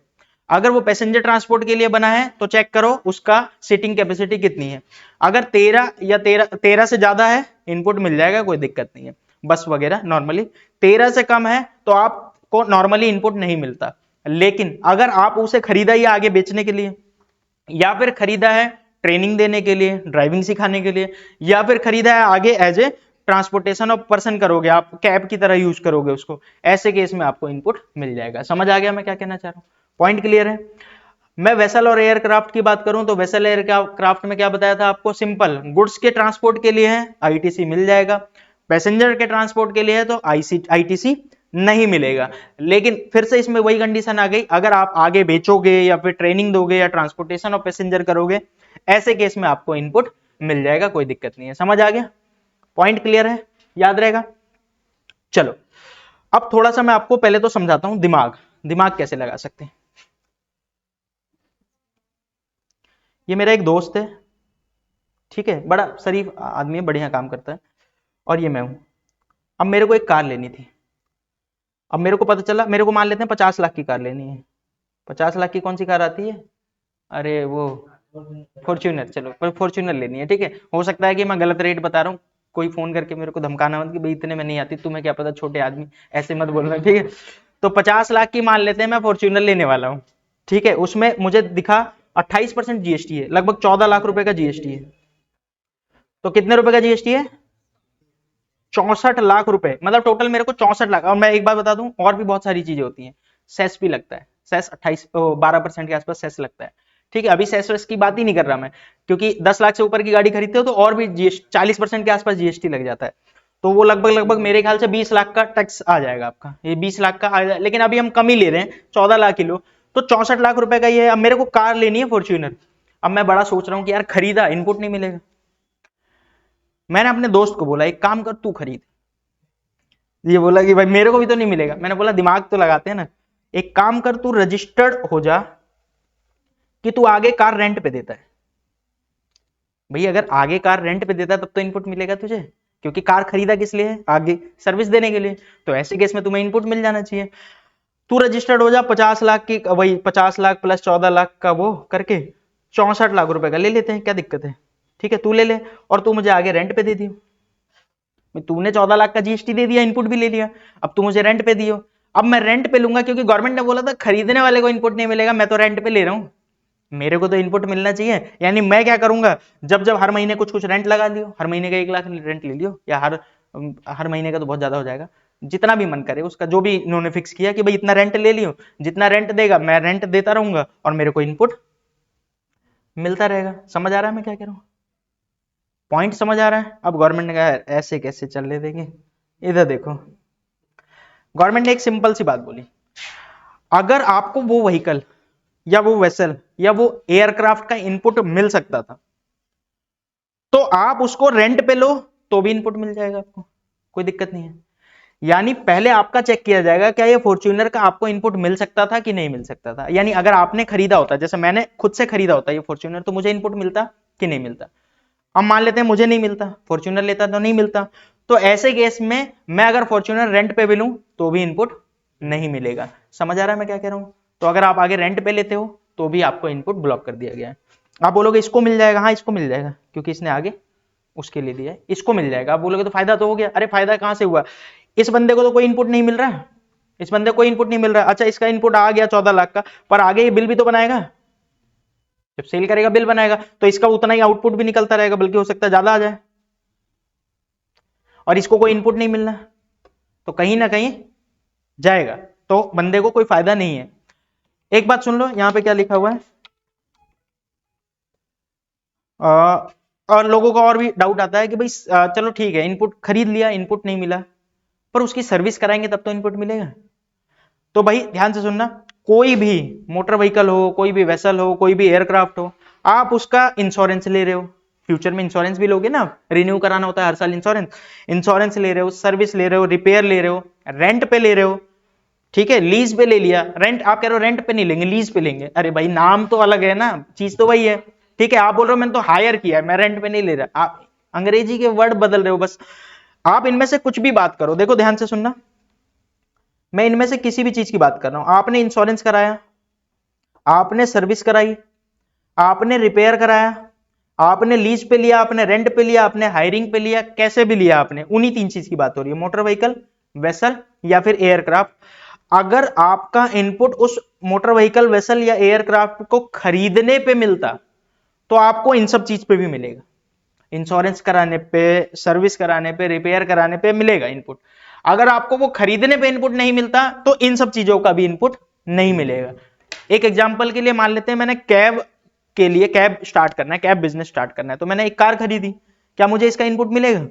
अगर वो पैसेंजर ट्रांसपोर्ट के लिए बना है तो चेक करो उसका सीटिंग कैपेसिटी कितनी है। अगर 13 से ज्यादा है, इनपुट मिल जाएगा, कोई दिक्कत नहीं है। बस वगैरह नॉर्मली 13 से कम है तो आपको नॉर्मली इनपुट नहीं मिलता। लेकिन अगर आप उसे खरीदा ही आगे बेचने के लिए, या फिर खरीदा है ट्रेनिंग देने के लिए, ड्राइविंग सिखाने के लिए, या फिर खरीदा है आगे as a transportation of person करोगे, आप कैब की तरह यूज करोगे उसको, ऐसे केस में आपको इनपुट मिल जाएगा। समझ आ गया मैं क्या कहना चाह रहा हूं? पॉइंट क्लियर है? मैं वेसल और एयरक्राफ्ट की बात करूं तो वेसल एयरक्राफ्ट में क्या बताया था आपको, सिंपल, गुड्स के ट्रांसपोर्ट के लिए है आईटीसी मिल जाएगा, पैसेंजर के ट्रांसपोर्ट के लिए है तो आईटीसी नहीं मिलेगा। लेकिन फिर से इसमें वही कंडीशन आ गई, अगर आप आगे बेचोगे या फिर ट्रेनिंग दोगे या ट्रांसपोर्टेशन ऑफ पैसेंजर करोगे, ऐसे केस में आपको इनपुट मिल जाएगा, कोई दिक्कत नहीं है। समझ आ गया? पॉइंट क्लियर है? याद रहेगा? चलो अब थोड़ा सा मैं आपको पहले तो समझाता हूं दिमाग, दिमाग कैसे लगा सकते हैं। ये मेरा एक दोस्त है, ठीक है, बड़ा शरीफ आदमी है, बढ़िया काम करता है, और ये मैं हूं। अब मेरे को एक कार लेनी थी। अब मेरे को पता चला, मेरे को मान लेते हैं 50 लाख की कार लेनी है। 50 लाख की कौन सी कार आती है? अरे वो फॉर्च्यूनर, चलो पर फॉर्च्यूनर लेनी है, ठीक है। हो सकता है कि मैं गलत रेट बता रहा हूँ, कोई फोन करके मेरे को धमकाना मत कि भाई इतने में नहीं आती, तुम्हें क्या पता छोटे आदमी, ऐसे मत बोलना, ठीक है। तो 50 लाख की मान लेते हैं मैं फॉर्च्यूनर लेने वाला हूँ, ठीक है। उसमें मुझे दिखा 28% जीएसटी है, लगभग 14 लाख रुपए का जीएसटी है। तो कितने रुपए का जीएसटी है? 64 लाख रुपए, मतलब टोटल मेरे को 64 लाख। और मैं एक बात बता दूं, और भी बहुत सारी चीजें होती हैं, सेस भी लगता है, सेस 12% के आसपास सेस लगता है, ठीक है। अभी सेस वेस की बात ही नहीं कर रहा मैं, क्योंकि 10 लाख से ऊपर की गाड़ी खरीदते हो तो और भी 40% के आसपास जीएसटी लग जाता है। तो वो लगभग लगभग मेरे ख्याल से 20 लाख का टैक्स आ जाएगा आपका, ये 20 लाख का आ जाएगा, लेकिन अभी हम कम ही ले रहे हैं, 14 लाख किलो, तो 64 लाख रुपए का ये है। अब मेरे को कार लेनी है फॉर्च्यूनर, अब मैं बड़ा सोच रहा हूँ कि यार खरीदा, इनपुट नहीं मिलेगा। मैंने अपने दोस्त को बोला एक काम कर तू खरीद, ये बोला कि भाई मेरे को भी तो नहीं मिलेगा। मैंने बोला दिमाग तो लगाते हैं ना, एक काम कर तू रजिस्टर्ड हो जा कि तू आगे कार रेंट पे देता है। भाई अगर आगे कार रेंट पे देता है तब तो इनपुट मिलेगा तुझे, क्योंकि कार खरीदा किस लिए है? आगे सर्विस देने के लिए। तो ऐसे केस में तुम्हें इनपुट मिल जाना चाहिए। तू रजिस्टर्ड हो जा, 50 लाख की, वही 50 लाख प्लस 14 लाख का वो करके 64 लाख रुपए का ले लेते हैं, क्या दिक्कत है? ठीक है तू ले ले, और तू मुझे आगे रेंट पे दे दियो। तूने 14 लाख का जीएसटी दे दिया, इनपुट भी ले लिया, अब तू मुझे रेंट पे दियो। अब मैं रेंट पे लूंगा, क्योंकि गवर्नमेंट ने बोला था खरीदने वाले को इनपुट नहीं मिलेगा, मैं तो रेंट पे ले रहा हूं, मेरे को तो इनपुट मिलना चाहिए। यानी मैं क्या करूंगा, जब जब हर महीने कुछ कुछ रेंट लगा लियो, हर महीने का 1 लाख रेंट ले लियो, या हर महीने का तो बहुत ज्यादा हो जाएगा, जितना भी मन करे उसका, जो भी इन्होंने फिक्स किया कि भाई इतना रेंट ले लियो, जितना रेंट देगा मैं रेंट देता रहूंगा और मेरे को इनपुट मिलता रहेगा। समझ आ रहा है मैं क्या कह रहा हूं? पॉइंट समझ आ रहा है? अब गवर्नमेंट ने कहा ऐसे कैसे चलने देंगे, इधर देखो, गवर्नमेंट ने एक सिंपल सी बात बोली, अगर आपको वो व्हीकल या वो वेसल या वो एयरक्राफ्ट का इनपुट मिल सकता था, तो आप उसको रेंट पे लो तो भी इनपुट मिल जाएगा आपको, कोई दिक्कत नहीं है। यानी पहले आपका चेक किया जाएगा क्या ये फॉर्च्यूनर का आपको इनपुट मिल सकता था कि नहीं मिल सकता था। यानी अगर आपने खरीदा होता, जैसे मैंने खुद से खरीदा होता ये फॉर्च्यूनर, तो मुझे इनपुट मिलता कि नहीं मिलता। अब मान लेते हैं मुझे नहीं मिलता, फॉर्च्यूनर लेता तो नहीं मिलता, तो ऐसे केस में मैं अगर फॉर्च्यूनर रेंट पे भी लूं तो भी इनपुट नहीं मिलेगा। समझ आ रहा है मैं क्या कह रहा हूं? तो अगर आप आगे रेंट पे लेते हो तो भी आपको इनपुट ब्लॉक कर दिया गया है। आप बोलोगे इसको मिल जाएगा, हाँ इसको मिल जाएगा, क्योंकि इसने आगे उसके लिए दिया है, इसको मिल जाएगा। आप बोलोगे तो फायदा तो हो गया, अरे फायदा कहां से हुआ, इस बंदे को तो कोई इनपुट नहीं मिल रहा है, इस बंदे को कोई इनपुट नहीं मिल रहा है। अच्छा इसका इनपुट आ गया 14 लाख का, पर आगे ये बिल भी तो बनाएगा, जब सेल करेगा बिल बनाएगा, तो इसका उतना ही आउटपुट भी निकलता रहेगा, बल्कि हो सकता है ज्यादा आ जाए, और इसको कोई इनपुट नहीं मिलना, तो कहीं ना कहीं जाएगा, तो बंदे को कोई फायदा नहीं है। एक बात सुन लो, यहां पे क्या लिखा हुआ है, और लोगों का और भी डाउट आता है कि भाई चलो ठीक है इनपुट खरीद लिया, इनपुट नहीं मिला, पर उसकी सर्विस कराएंगे तब तो इनपुट मिलेगा। तो भाई ध्यान से सुनना, कोई भी मोटर व्हीकल हो, कोई भी वेसल हो, कोई भी एयरक्राफ्ट हो, आप उसका इंश्योरेंस ले रहे हो, फ्यूचर में इंश्योरेंस भी लोगे ना, रिन्यू कराना होता है हर साल इंश्योरेंस, इंश्योरेंस ले रहे हो, सर्विस ले रहे हो, रिपेयर ले रहे हो, रेंट पे ले रहे हो, ठीक है, लीज पे ले लिया, रेंट आप कह रहे हो रेंट पे नहीं लेंगे लीज पे लेंगे, अरे भाई नाम तो अलग है ना, चीज तो वही है, ठीक है। आप बोल रहे हो मैंने तो हायर किया है, मैं रेंट पे नहीं ले रहा, आप अंग्रेजी के वर्ड बदल रहे हो बस। आप इनमें से कुछ भी बात करो, देखो ध्यान से सुनना, मैं इनमें से किसी भी चीज की बात कर रहा हूं, आपने इंश्योरेंस कराया, आपने सर्विस कराई, आपने रिपेयर कराया, आपने लीज पे लिया, आपने रेंट पे लिया, आपने हायरिंग पे लिया, कैसे भी लिया आपने, उन्हीं तीन चीज की बात हो रही है, मोटर व्हीकल, वेसल या फिर एयरक्राफ्ट। अगर आपका इनपुट उस मोटर व्हीकल, वेसल या एयरक्राफ्ट को खरीदने पे मिलता, तो आपको इन सब चीज पे भी मिलेगा, इंश्योरेंस कराने पे, सर्विस कराने पे, रिपेयर कराने पे मिलेगा इनपुट। अगर आपको वो खरीदने पे इनपुट नहीं मिलता तो इन सब चीजों का भी इनपुट नहीं मिलेगा। एक एग्जांपल के लिए मान लेते हैं मैंने कैब के लिए, कैब स्टार्ट करना है, कैब बिजनेस स्टार्ट करना है, तो मैंने एक कार खरीदी, क्या मुझे इसका इनपुट मिलेगा?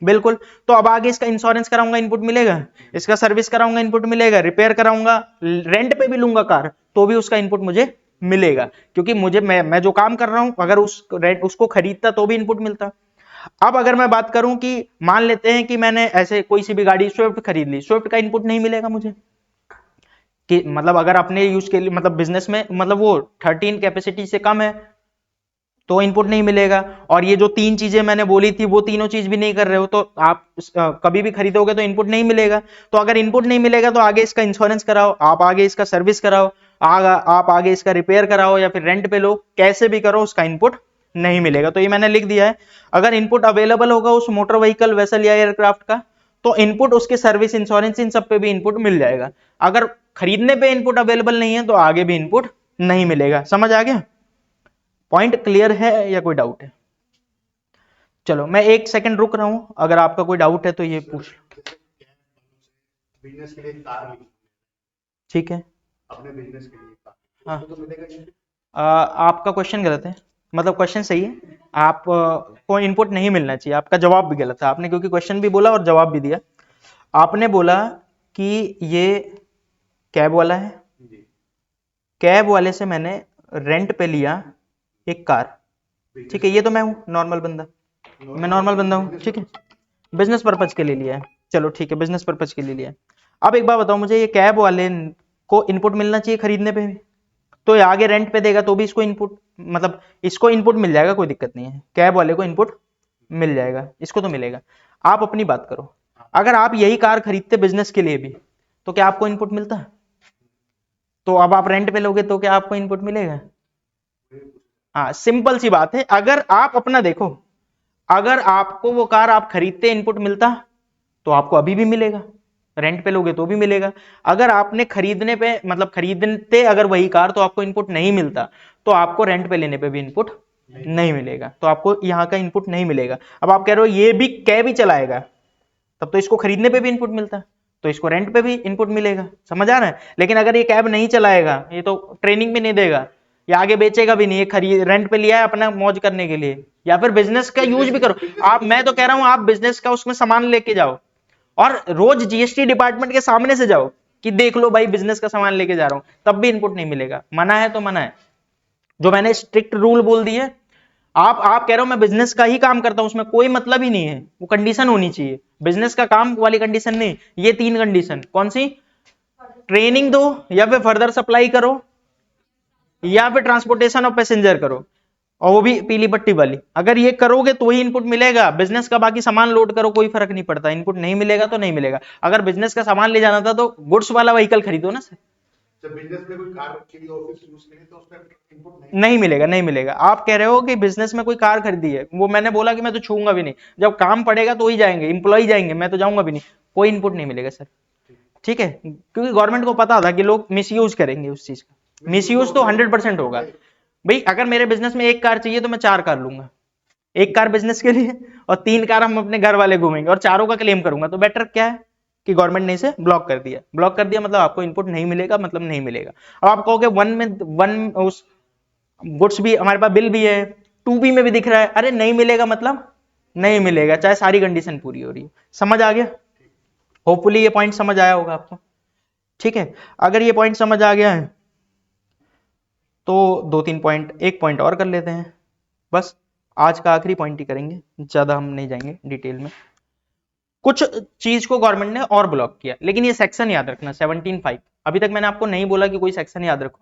बिल्कुल। तो अब आगे इसका इंश्योरेंस कराऊंगा इनपुट मिलेगा, इसका सर्विस कराऊंगा इनपुट मिलेगा, रिपेयर कराऊंगा, रेंट पे भी लूंगा कार तो भी उसका इनपुट मुझे मिलेगा, क्योंकि मुझे मैं जो काम कर रहा हूं अगर उसको खरीदता तो भी इनपुट मिलता। अब अगर मैं बात करूं कि मान लेते हैं कि मैंने ऐसे कोई सी भी गाड़ी स्विफ्ट खरीद ली, स्विफ्ट का इनपुट नहीं मिलेगा मुझे, कि मतलब अगर अपने यूज के लिए, मतलब बिजनेस में, मतलब वो 13 कैपेसिटी से कम है तो इनपुट नहीं मिलेगा। और ये जो तीन चीजें मैंने बोली थी वो तीनों चीज भी नहीं कर रहे हो तो आप कभी भी खरीदोगे तो इनपुट नहीं मिलेगा। तो अगर इनपुट नहीं मिलेगा तो आगे इसका इंश्योरेंस कराओ, आप आगे इसका सर्विस कराओ, आप आगे इसका रिपेयर कराओ या फिर रेंट पे लो, कैसे भी करो उसका इनपुट नहीं मिलेगा। तो ये मैंने लिख दिया है। अगर इनपुट अवेलेबल होगा उस मोटर व्हीकल, वेसल या एयरक्राफ्ट का, तो इनपुट उसके सर्विस, इंश्योरेंस, इन सब पे भी इनपुट मिल जाएगा। अगर खरीदने पे इनपुट अवेलेबल नहीं है तो आगे भी इनपुट नहीं मिलेगा। समझ आ गया? पॉइंट क्लियर है या कोई डाउट है? चलो मैं 1 सेकंड रुक रहा हूं, अगर आपका कोई डाउट है तो ये पूछ लो। बिजनेस के लिए कार ली, ठीक है, अपने बिजनेस के लिए कार, हाँ। उसको तो मिलेगा नहीं। आपका क्वेश्चन गलत है, मतलब क्वेश्चन सही है, आप को इनपुट नहीं मिलना चाहिए, आपका जवाब भी गलत है आपने, क्योंकि क्वेश्चन भी बोला और जवाब भी दिया। आपने बोला कि ये कैब वाला है, जी, कैब वाले से मैंने रेंट पे लिया एक कार, ठीक है, ये तो मैं हूँ नॉर्मल बंदा, मैं नॉर्मल बंदा हूँ, ठीक है, बिजनेस पर्पज के लिए लिया है, चलो ठीक है, बिजनेस पर्पज के लिए लिया है। अब एक बात बताओ मुझे, ये कैब वाले को इनपुट मिलना चाहिए खरीदने पे भी, तो ये आगे रेंट पे देगा तो भी इसको इनपुट, मतलब इसको इनपुट मिल जाएगा, कोई दिक्कत नहीं है, कैब वाले को इनपुट मिल जाएगा, इसको तो मिलेगा। आप अपनी बात करो, अगर आप यही कार खरीदते बिजनेस के लिए भी तो क्या आपको इनपुट मिलता? तो अब आप रेंट पे लोगे तो क्या आपको इनपुट मिलेगा? हाँ, सिंपल सी बात है। अगर आप अपना देखो, अगर आपको वो कार आप खरीदते इनपुट मिलता तो आपको अभी भी मिलेगा, रेंट पे लोगे तो भी मिलेगा। अगर आपने खरीदने पे, मतलब खरीदते अगर वही कार तो आपको इनपुट नहीं मिलता, तो आपको रेंट पे लेने पे भी इनपुट नहीं मिलेगा, तो आपको यहाँ का इनपुट नहीं मिलेगा। अब आप कह रहे हो ये भी कैब ही चलाएगा, तब तो इसको खरीदने पे भी इनपुट मिलता, तो इसको रेंट पे भी इनपुट मिलेगा। समझ आ रहा है? लेकिन अगर ये कैब नहीं चलाएगा, ये तो ट्रेनिंग भी नहीं देगा, या आगे बेचेगा भी नहीं, ये खरीद रेंट पे लिया है अपना मौज करने के लिए, या फिर बिजनेस का यूज भी करो आप। मैं तो कह रहा हूं आप बिजनेस का उसमें सामान लेके जाओ और रोज जीएसटी डिपार्टमेंट के सामने से जाओ कि देख लो भाई बिजनेस का सामान लेके जा रहा हूं, तब भी इनपुट नहीं मिलेगा। मना है तो मना है, जो मैंने स्ट्रिक्ट रूल बोल दिए। आप कह रहे हो मैं बिजनेस का ही काम करता हूं, उसमें कोई मतलब ही नहीं है, वो कंडीशन होनी चाहिए, बिजनेस का काम वाली कंडीशन नहीं, ये 3 कंडीशन कौन सी? ट्रेनिंग दो, या फिर फर्दर सप्लाई करो, या फिर ट्रांसपोर्टेशन ऑफ पैसेंजर करो, और वो भी पीली पट्टी वाली। अगर ये करोगे तो ही इनपुट मिलेगा। बिजनेस का बाकी सामान लोड करो, कोई फर्क नहीं पड़ता, इनपुट नहीं मिलेगा तो नहीं मिलेगा। अगर बिजनेस का सामान ले जाना था तो गुड्स वाला व्हीकल खरीदो ना सर। जब बिजनेस में कोई कार रखी हुई ऑफिस यूज के लिए तो उसमें इनपुट नहीं मिलेगा, नहीं मिलेगा। आप कह रहे हो कि बिजनेस में कोई कार खरीदी है, वो मैंने बोला कि मैं तो छूंगा भी नहीं, जब काम पड़ेगा तो ही जाएंगे, इंप्लॉय जाएंगे, मैं तो जाऊंगा भी नहीं, कोई इनपुट नहीं मिलेगा सर, ठीक है, क्योंकि गवर्नमेंट को पता था कि लोग मिसयूज करेंगे उस चीज का। मिसयूज तो 100% होगा भाई। अगर मेरे बिजनेस में एक कार चाहिए तो मैं 4 कार लूंगा, एक कार बिजनेस के लिए और 3 कार हम अपने घर वाले घूमेंगे, और चारों का क्लेम करूंगा। तो बेटर क्या है कि गवर्नमेंट ने इसे ब्लॉक कर दिया। ब्लॉक कर दिया मतलब आपको इनपुट नहीं मिलेगा, मतलब नहीं मिलेगा। अब आप कहोगे वन उस गुड्स भी हमारे पास, बिल भी है, 2B में भी दिख रहा है, अरे नहीं मिलेगा मतलब नहीं मिलेगा, चाहे सारी कंडीशन पूरी हो रही है। समझ आ गया? होपफुली ये पॉइंट समझ आया होगा आपको, ठीक है। अगर ये पॉइंट समझ आ गया है तो 2-3 पॉइंट, एक पॉइंट और कर लेते हैं, बस आज का आखिरी पॉइंट ही करेंगे, ज्यादा हम नहीं जाएंगे डिटेल में। कुछ चीज को गवर्नमेंट ने और ब्लॉक किया, लेकिन ये सेक्शन याद रखना 17(5). अभी तक मैंने आपको नहीं बोला कि कोई सेक्शन याद रखो,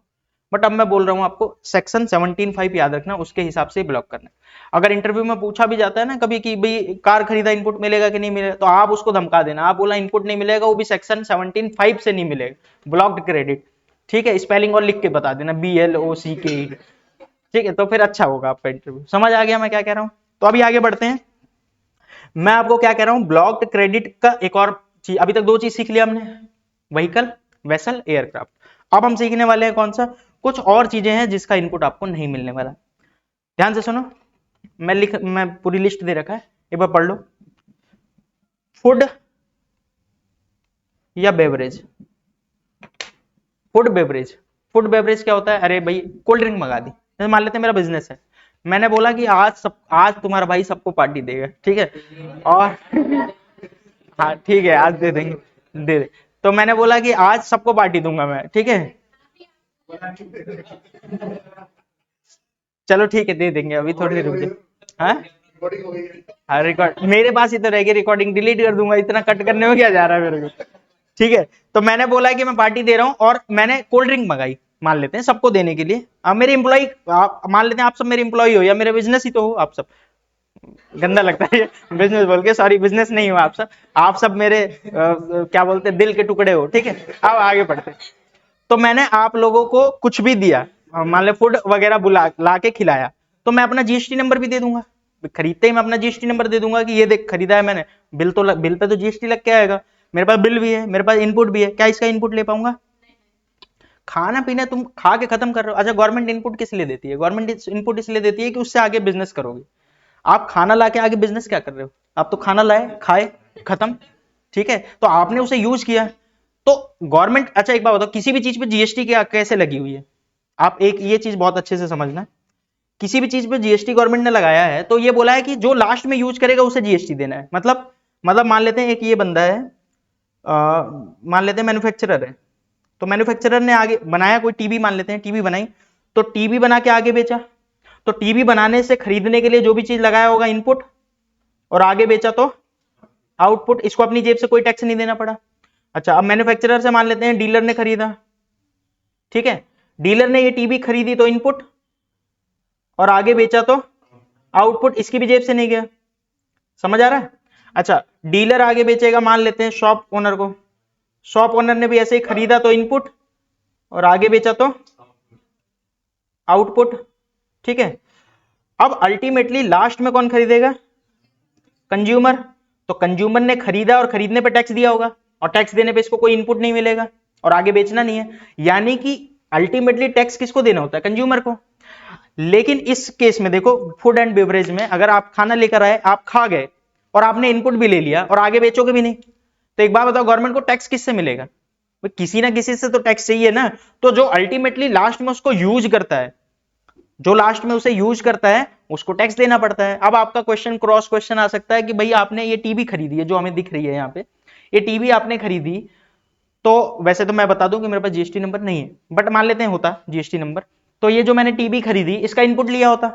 बट अब मैं बोल रहा हूं आपको सेक्शन 17(5) याद रखना, उसके हिसाब से ब्लॉक करना। अगर इंटरव्यू में पूछा भी जाता है ना कभी कि भाई कार खरीदा इनपुट मिलेगा कि नहीं मिलेगा, तो आप उसको धमका देना, आप बोला इनपुट नहीं मिलेगा, वो भी सेक्शन 17(5) से नहीं मिलेगा, ब्लॉक्ड क्रेडिट, ठीक है। स्पेलिंग और लिख के बता देना, BLOCK, ठीक है, तो फिर अच्छा होगा आपका इंटरव्यू। समझ आ गया मैं क्या कह रहा हूं? तो अभी आगे बढ़ते हैं। मैं आपको क्या कह रहा हूं, ब्लॉक्ड क्रेडिट का एक और चीज, अभी तक 2 चीज सीख लिया हमने, व्हीकल, वेसल, एयरक्राफ्ट। अब हम सीखने वाले हैं कौन सा, कुछ और चीजें हैं जिसका इनपुट आपको नहीं मिलने वाला। ध्यान से सुनो, मैं पूरी लिस्ट दे रखा है, एक बार पढ़ लो। फूड या beverage, food beverage, food beverage क्या होता है? अरे भाई कोल्ड ड्रिंक मंगा दी, जैसे मान लेते हैं मेरा बिजनेस है, मैंने बोला कि आज तुम्हारा भाई सबको पार्टी देगा, ठीक है, और हाँ ठीक है आज दे देंगे, दे। तो मैंने बोला कि आज सबको पार्टी दूंगा मैं, ठीक है, चलो ठीक है दे देंगे, अभी थोड़ी देर रुक जाओ। हाँ रिकॉर्डिंग हो गई है। हाँ, रिकॉर्ड मेरे पास ही तो रहेगी, रिकॉर्डिंग डिलीट कर दूंगा, इतना कट करने में क्या जा रहा है मेरे को, ठीक है। तो मैंने बोला कि मैं पार्टी दे रहा हूं और मैंने कोल्ड ड्रिंक मंगाई, मान लेते हैं सबको देने के लिए। अब मेरे इंप्लॉई, आप मान लेते हैं आप सब मेरे इंप्लॉई हो या मेरे बिजनेस ही तो हो, आप सब, गंदा लगता है बिजनेस बोल के, सॉरी बिजनेस नहीं हो आप सब मेरे क्या बोलते हैं दिल के टुकड़े हो, ठीक है। अब आगे बढ़ते हैं। तो मैंने आप लोगों को कुछ भी दिया, मान लो फूड वगैरह बुला ला के खिलाया, तो मैं अपना जीएसटी नंबर भी दे दूंगा, खरीदते ही मैं अपना जीएसटी नंबर दे दूंगा कि ये देख खरीदा है मैंने, बिल पे तो जीएसटी लग के आएगा, मेरे पास बिल भी है, मेरे पास इनपुट भी है, क्या इसका इनपुट ले पाऊंगा? खाना पीना तुम खा के खत्म कर रहे हो। अच्छा, गवर्नमेंट इनपुट किस लिए देती है? गवर्नमेंट इनपुट इसलिए देती है कि उससे आगे बिजनेस करोगे। आप खाना ला के आगे बिजनेस क्या कर रहे हो? आप तो खाना लाए, खाए, खत्म, ठीक है, तो आपने उसे यूज किया, तो गवर्नमेंट, अच्छा एक बात बताओ, किसी भी चीज पे जीएसटी कैसे लगी हुई है? आप एक ये चीज बहुत अच्छे से समझना, किसी भी चीज पे जीएसटी गवर्नमेंट ने लगाया है तो ये बोला है कि जो लास्ट में यूज करेगा उसे जीएसटी देना है। मतलब मान लेते हैं एक ये बंदा है, मान लेते हैं मैन्युफैक्चरर है, तो मैन्युफैक्चरर ने आगे बनाया कोई टीवी, मान लेते हैं टीवी बनाई, तो टीवी बना के आगे बेचा, तो टीवी बनाने से खरीदने के लिए जो भी चीज लगाया होगा इनपुट, और आगे बेचा तो आउटपुट, इसको अपनी जेब से कोई टैक्स नहीं देना पड़ा। अच्छा, अब मैन्युफैक्चरर से मान लेते हैं डीलर ने खरीदा, ठीक है, डीलर ने ये टीवी खरीदी तो इनपुट, और आगे बेचा तो आउटपुट, इसकी भी जेब से नहीं गया। समझ आ रहा है? अच्छा, डीलर आगे बेचेगा, मान लेते हैं शॉप ओनर को, शॉप ओनर ने भी ऐसे ही खरीदा तो इनपुट, और आगे बेचा तो आउटपुट, ठीक है। अब अल्टीमेटली लास्ट में कौन खरीदेगा? कंज्यूमर। तो कंज्यूमर ने खरीदा और खरीदने पे टैक्स दिया होगा, और टैक्स देने पे इसको कोई इनपुट नहीं मिलेगा, और आगे बेचना नहीं है, यानी कि अल्टीमेटली टैक्स किसको देना होता है? कंज्यूमर को। लेकिन इस केस में देखो, फूड एंड बेवरेज में अगर आप खाना लेकर आए, आप खा गए और आपने इनपुट भी ले लिया और आगे बेचोगे भी नहीं, तो एक बात बताओ, गवर्नमेंट को टैक्स किससे मिलेगा? किसी ना किसी से तो टैक्स चाहिए ना। तो जो अल्टीमेटली लास्ट में उसको यूज करता है, जो लास्ट में उसे यूज करता है, उसको टैक्स देना पड़ता है। अब आपका क्वेश्चन, क्रॉस क्वेश्चन आ सकता है कि भाई आपने ये टीवी खरीदी है, जो हमें दिख रही है यहाँ पे, ये टीवी आपने खरीदी, तो वैसे तो मैं बता दूं कि मेरे पास जीएसटी नंबर नहीं है, बट मान लेते हैं होता जीएसटी नंबर, तो ये जो मैंने टीवी खरीदी इसका इनपुट लिया होता,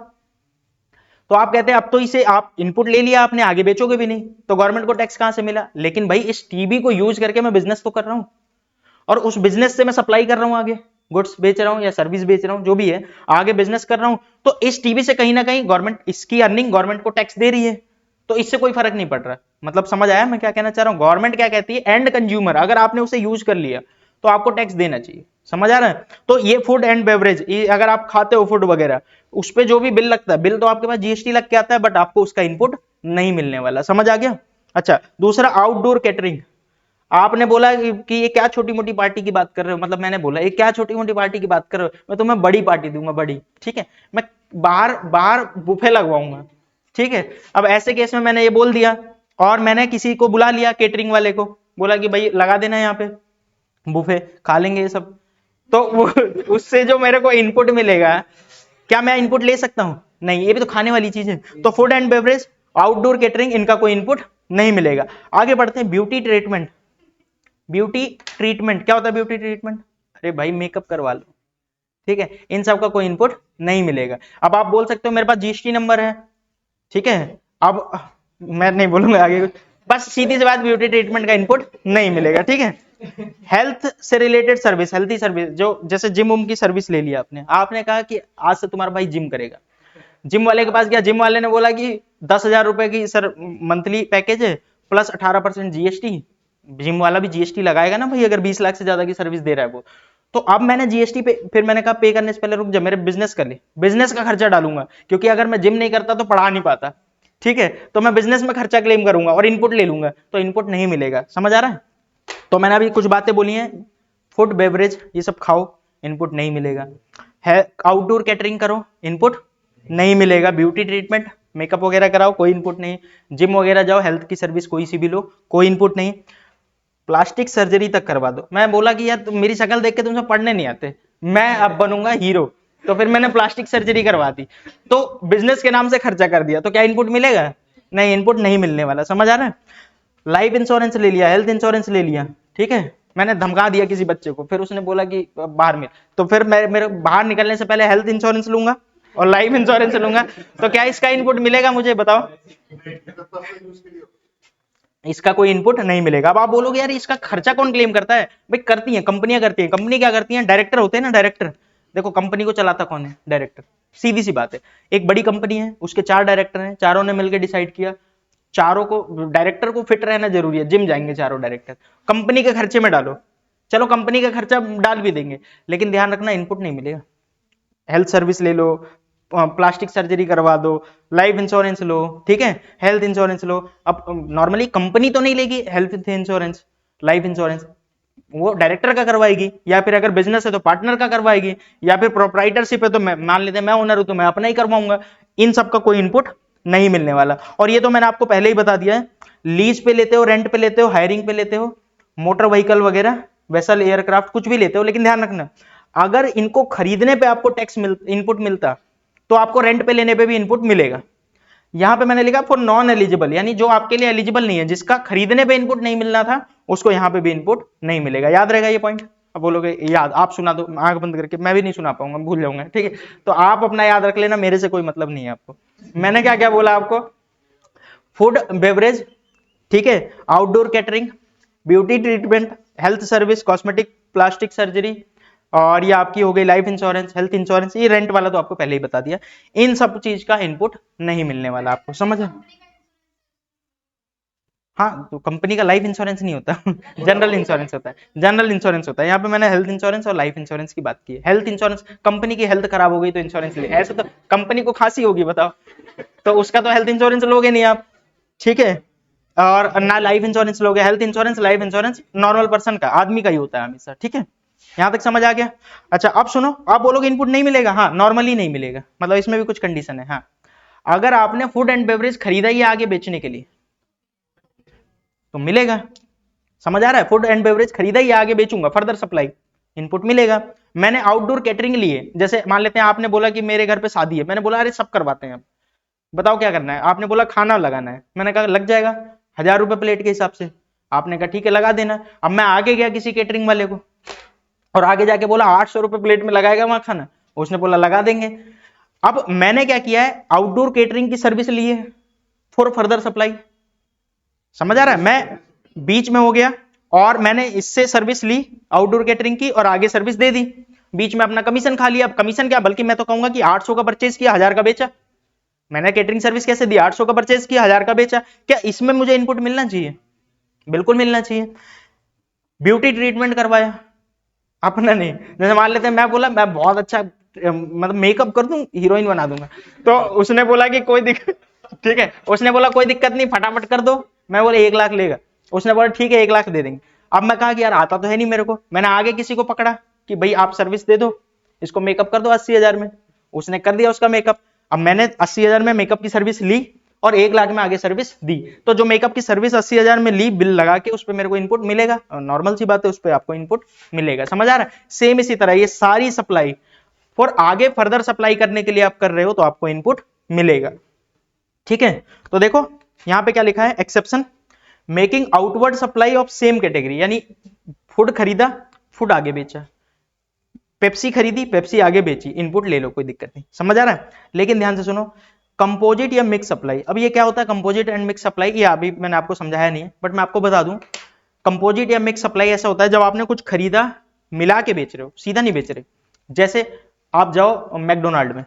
तो आप कहते हैं अब तो इसे आप इनपुट ले लिया आपने, आगे बेचोगे भी नहीं, तो गवर्नमेंट को टैक्स कहां से मिला? लेकिन भाई इस टीवी को यूज करके मैं बिजनेस तो कर रहा हूं, और उस बिजनेस से मैं सप्लाई कर रहा हूं, आगे गुड्स बेच रहा हूं या सर्विस बेच रहा हूं, जो भी है, आगे बिजनेस कर रहा हूं, तो इस टीवी से कहीं ना कहीं गवर्नमेंट, इसकी अर्निंग गवर्नमेंट को टैक्स दे रही है, तो इससे कोई फर्क नहीं पड़ रहा। मतलब समझ आया मैं क्या कहना चाह रहा हूं? गवर्नमेंट क्या कहती है, एंड कंज्यूमर अगर आपने उसे यूज कर लिया तो आपको टैक्स देना चाहिए। समझ आ रहा है? तो ये फूड एंड बेवरेज, अगर आप खाते हो फूड वगैरह, उस पे जो भी बिल लगता है, बिल तो आपके पास जीएसटी लग के आता है, बट आपको उसका इनपुट नहीं मिलने वाला। समझ आ गया? अच्छा, दूसरा आउटडोर कैटरिंग। आपने बोला कि ये क्या छोटी मोटी पार्टी की बात कर रहे हो, मतलब मैंने बोला ये क्या छोटी मोटी पार्टी की बात कर रहे हो, मैं तुम्हें बड़ी पार्टी दूंगा, बड़ी, ठीक है, मैं बाहर बाहर बुफे लगवाऊंगा, ठीक है। अब ऐसे केस में मैंने ये बोल दिया, और मैंने किसी को बुला लिया, केटरिंग वाले को बोला कि भाई लगा देना यहाँ पे बुफे, खा लेंगे ये सब, तो वो उससे जो मेरे को इनपुट मिलेगा, क्या मैं इनपुट ले सकता हूं? नहीं, ये भी तो खाने वाली चीज है। तो food and beverage, outdoor catering, इनका कोई इनपुट नहीं मिलेगा। आगे बढ़ते हैं, ब्यूटी ट्रीटमेंट। ब्यूटी ट्रीटमेंट क्या होता है? ब्यूटी ट्रीटमेंट, अरे भाई मेकअप करवा लो, ठीक है, इन सब का कोई इनपुट नहीं मिलेगा। अब आप बोल सकते हो मेरे पास जीएसटी नंबर है, ठीक है, अब मैं नहीं बोलूंगा आगे कुछ, बस सीधी सी बात, ब्यूटी ट्रीटमेंट का इनपुट नहीं मिलेगा, ठीक है। हेल्थ से रिलेटेड सर्विस, हेल्थी सर्विस, जो जैसे जिम उम की सर्विस ले लिया आपने, आपने कहा कि आज से तुम्हारा भाई जिम करेगा, जिम वाले के पास गया, जिम वाले ने बोला कि 10,000 रुपए की सर मंथली पैकेज है, प्लस 18% जीएसटी, जिम वाला भी जीएसटी लगाएगा ना भाई, अगर 20 लाख से ज्यादा की सर्विस दे रहा है वो। तो अब मैंने जीएसटी पे, फिर मैंने कहा पे करने से पहले रुक जा, मेरे बिजनेस कर ले, बिजनेस का खर्चा डालूंगा, क्योंकि अगर मैं जिम नहीं करता तो पढ़ा नहीं पाता, ठीक है, तो मैं बिजनेस में खर्चा क्लेम करूंगा और इनपुट ले लूंगा, तो इनपुट नहीं मिलेगा। समझ आ रहा है? तो मैंने अभी कुछ बातें बोली हैं, फूड बेवरेज ये सब खाओ, इनपुट नहीं मिलेगा, है आउटडोर कैटरिंग करो, इनपुट नहीं मिलेगा, ब्यूटी ट्रीटमेंट, मेकअप वगैरह कराओ, कोई इनपुट नहीं, जिम वगैरह जाओ, हेल्थ की सर्विस कोई सी भी लो, कोई इनपुट नहीं, प्लास्टिक सर्जरी तक करवा दो। मैं बोला कि यार तुम मेरी शक्ल देख के तुमसे पढ़ने नहीं आते, मैं अब बनूंगा हीरो, तो फिर मैंने प्लास्टिक सर्जरी करवा दी, तो बिजनेस के नाम से खर्चा कर दिया, तो क्या इनपुट मिलेगा? नहीं, इनपुट नहीं मिलने वाला। समझ आ रहा है? लाइफ इंश्योरेंस ले लिया, हेल्थ इंश्योरेंस ले लिया, ठीक है, मैंने धमका दिया किसी बच्चे को, फिर उसने बोला कि बाहर मिल, तो फिर मैं मेरे बाहर निकलने से पहले हेल्थ इंश्योरेंस लूंगा और लाइफ इंश्योरेंस लूंगा, तो क्या इसका इनपुट मिलेगा मुझे? बताओ। इसका कोई इनपुट नहीं मिलेगा। अब आप बोलोगे यार इसका खर्चा कौन क्लेम करता है? भाई करती हैं कंपनियां, करती हैं। कंपनी क्या करती है? डायरेक्टर होते हैं ना, डायरेक्टर। देखो कंपनी को चलाता कौन है? डायरेक्टर। सीधी सी बात है, एक बड़ी कंपनी है, उसके 4 डायरेक्टर हैं, चारों ने मिलकर डिसाइड किया, चारों को, डायरेक्टर को फिट रहना जरूरी है, जिम जाएंगे चारों डायरेक्टर, कंपनी के खर्चे में डालो, चलो कंपनी का खर्चा डाल भी देंगे, लेकिन ध्यान रखना इनपुट नहीं मिलेगा। हेल्थ सर्विस ले लो, प्लास्टिक सर्जरी करवा दो, लाइफ इंश्योरेंस लो, ठीक है, हेल्थ इंश्योरेंस लो। अब नॉर्मली कंपनी तो नहीं लेगी हेल्थ इंश्योरेंस, लाइफ इंश्योरेंस, वो डायरेक्टर का करवाएगी, या फिर अगर बिजनेस है तो पार्टनर का करवाएगी, या फिर प्रोप्राइटरशिप है तो मैं मान लेते हैं मैं ओनर हूं तो मैं अपना ही करवाऊंगा। इन सब का कोई इनपुट नहीं मिलने वाला। और ये तो मैंने आपको पहले ही बता दिया है, लीज पे लेते हो, रेंट पे लेते हो, हायरिंग पे लेते हो, मोटर व्हीकल वगैरह, वेसल, एयरक्राफ्ट, कुछ भी लेते हो, लेकिन ध्यान रखना अगर इनको खरीदने पे आपको टैक्स इनपुट मिलता तो आपको रेंट पे लेने पे भी इनपुट मिलेगा। यहां पे मैंने लिखा फॉर नॉन एलिजिबल, यानी जो आपके लिए एलिजिबल नहीं है, जिसका खरीदने पे इनपुट नहीं मिलना था, उसको यहां पे भी इनपुट नहीं मिलेगा। याद रहेगा ये पॉइंट? अब बोलोगे याद, आप सुना दो आंख बंद करके, मैं भी नहीं सुना पाऊंगा, भूल जाऊंगा, ठीक है, तो आप अपना याद रख लेना, मेरे से कोई मतलब नहीं है आपको। मैंने क्या क्या बोला आपको? फूड बेवरेज, ठीक है, outdoor catering, beauty treatment, health service, cosmetic, plastic surgery, और ये आपकी हो गई लाइफ इंश्योरेंस, हेल्थ इंश्योरेंस, ये रेंट वाला तो आपको पहले ही बता दिया। इन सब चीज का इनपुट नहीं मिलने वाला आपको, समझ? हाँ, तो कंपनी का लाइफ इंश्योरेंस नहीं होता जनरल इंश्योरेंस होता है, जनरल इंश्योरेंस होता है। यहाँ पे मैंने हेल्थ इंश्योरेंस और लाइफ इंश्योरेंस की बात की है। हेल्थ इंश्योरेंस, कंपनी की हेल्थ खराब हो गई तो इंश्योरेंस ले, ऐसे तो कंपनी को खांसी होगी बताओ तो उसका तो हेल्थ इंश्योरेंस लोगे नहीं आप, ठीक है, और ना लाइफ इंश्योरेंस लोगे। Health insurance, life insurance normal person का, आदमी का ही होता है हमेशा, ठीक है, यहां तक समझ आ गया? अच्छा अब सुनो, आप बोलोगे इनपुट नहीं मिलेगा, हाँ नॉर्मली नहीं मिलेगा, मतलब इसमें भी कुछ कंडीशन है। हाँ, अगर आपने फूड एंड बेवरेज खरीदा ही आगे बेचने के लिए तो मिलेगा, समझ आ रहा है? फूड एंड बेवरेज खरीदा ही आगे बेचूंगा, फर्दर सप्लाई, इनपुट मिलेगा। मैंने आउटडोर कैटरिंग लिए, जैसे मान लेते हैं आपने बोला कि मेरे घर पे शादी है, मैंने बोला अरे सब करवाते हैं, बताओ क्या करना है, आपने बोला खाना लगाना है, मैंने कहा लग जाएगा 1000 रुपए प्लेट के हिसाब से, आपने कहा ठीक है लगा देना। अब मैं आगे गया किसी केटरिंग वाले को और आगे जाके बोला 800 रुपए प्लेट में लगाएगा वहां खाना, उसने बोला लगा देंगे। अब मैंने क्या किया है, आउटडोर केटरिंग की सर्विस ली है फॉर फर्दर सप्लाई, समझ आ रहा है? मैं बीच में हो गया और मैंने इससे सर्विस ली आउटडोर केटरिंग की और आगे सर्विस दे दी, बीच में अपना कमीशन खा लिया। अब कमीशन क्या, बल्कि मैं तो कहूंगा कि 800 का परचेज किया, 1000 का बेचा। मैंने केटरिंग सर्विस कैसे दी, 800 का परचेज किया, 1000 का बेचा। क्या इसमें मुझे इनपुट मिलना चाहिए? बिल्कुल मिलना चाहिए। ब्यूटी ट्रीटमेंट करवाया, अपना नहीं, जैसे मान लेते हैं मैं बोला मैं बहुत अच्छा मतलब मेकअप कर दूं, हीरोइन बना दूंगा, तो उसने बोला कि कोई दिक्कत, ठीक है, उसने बोला कोई दिक्कत नहीं फटाफट कर दो, मैं बोला 1 लाख लेगा, उसने बोला ठीक है 1 लाख दे देंगे। अब मैं कहा कि यार आता तो है नहीं मेरे को, मैंने आगे किसी को पकड़ा कि भाई आप सर्विस दे दो, इसको मेकअप कर दो 80,000 में, उसने कर दिया उसका मेकअप। अब मैंने 80,000 में मेकअप की सर्विस ली और 1 लाख में आगे सर्विस दी, तो जो मेकअप की सर्विस 80,000 में ली, बिल लगा के उस पर मेरे को इनपुट मिलेगा, नॉर्मल सी बात है, उस पर आपको इनपुट मिलेगा, समझ आ रहा है? सेम इसी तरह ये सारी सप्लाई फॉर आगे फर्दर सप्लाई करने के लिए आप कर रहे हो तो आपको इनपुट मिलेगा, ठीक है। तो देखो यहां पे क्या लिखा है, exception making outward supply of same category, यानी फूड खरीदा, फूड आगे बेचा, पेप्सी खरीदी, पेप्सी आगे बेची, इनपुट ले लो, कोई दिक्कत नहीं, समझ आ रहा है? लेकिन ध्यान से सुनो, कंपोजिट या मिक्स सप्लाई, अब ये क्या होता है कंपोजिट एंड मिक्स सप्लाई, ये अभी मैंने आपको समझाया नहीं है बट मैं आपको बता दूं, कंपोजिट या मिक्स सप्लाई ऐसा होता है जब आपने कुछ खरीदा मिला के बेच रहे हो, सीधा नहीं बेच रहे। जैसे आप जाओ मैकडोनाल्ड में,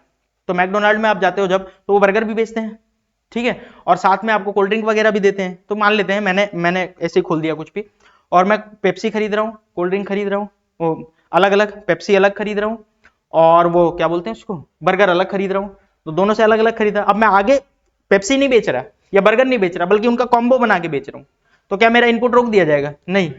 तो मैकडोनाल्ड में आप जाते हो जब, तो वो बर्गर भी बेचते हैं, ठीक है, और साथ में आपको कोल्ड ड्रिंक वगैरह भी देते हैं। तो मान लेते हैं मैंने ऐसे ही खोल दिया कुछ भी, और मैं पेप्सी खरीद रहा हूँ, कोल्ड ड्रिंक खरीद रहा हूँ, वो अलग अलग, पेप्सी अलग खरीद रहा हूँ और वो क्या बोलते हैं उसको, बर्गर अलग खरीद रहा हूँ, तो दोनों से अलग अलग खरीदा। अब मैं आगे पेप्सी नहीं बेच रहा या बर्गर नहीं बेच रहा, बल्कि उनका कॉम्बो बना के बेच रहा हूँ, तो क्या मेरा इनपुट रोक दिया जाएगा? नहीं।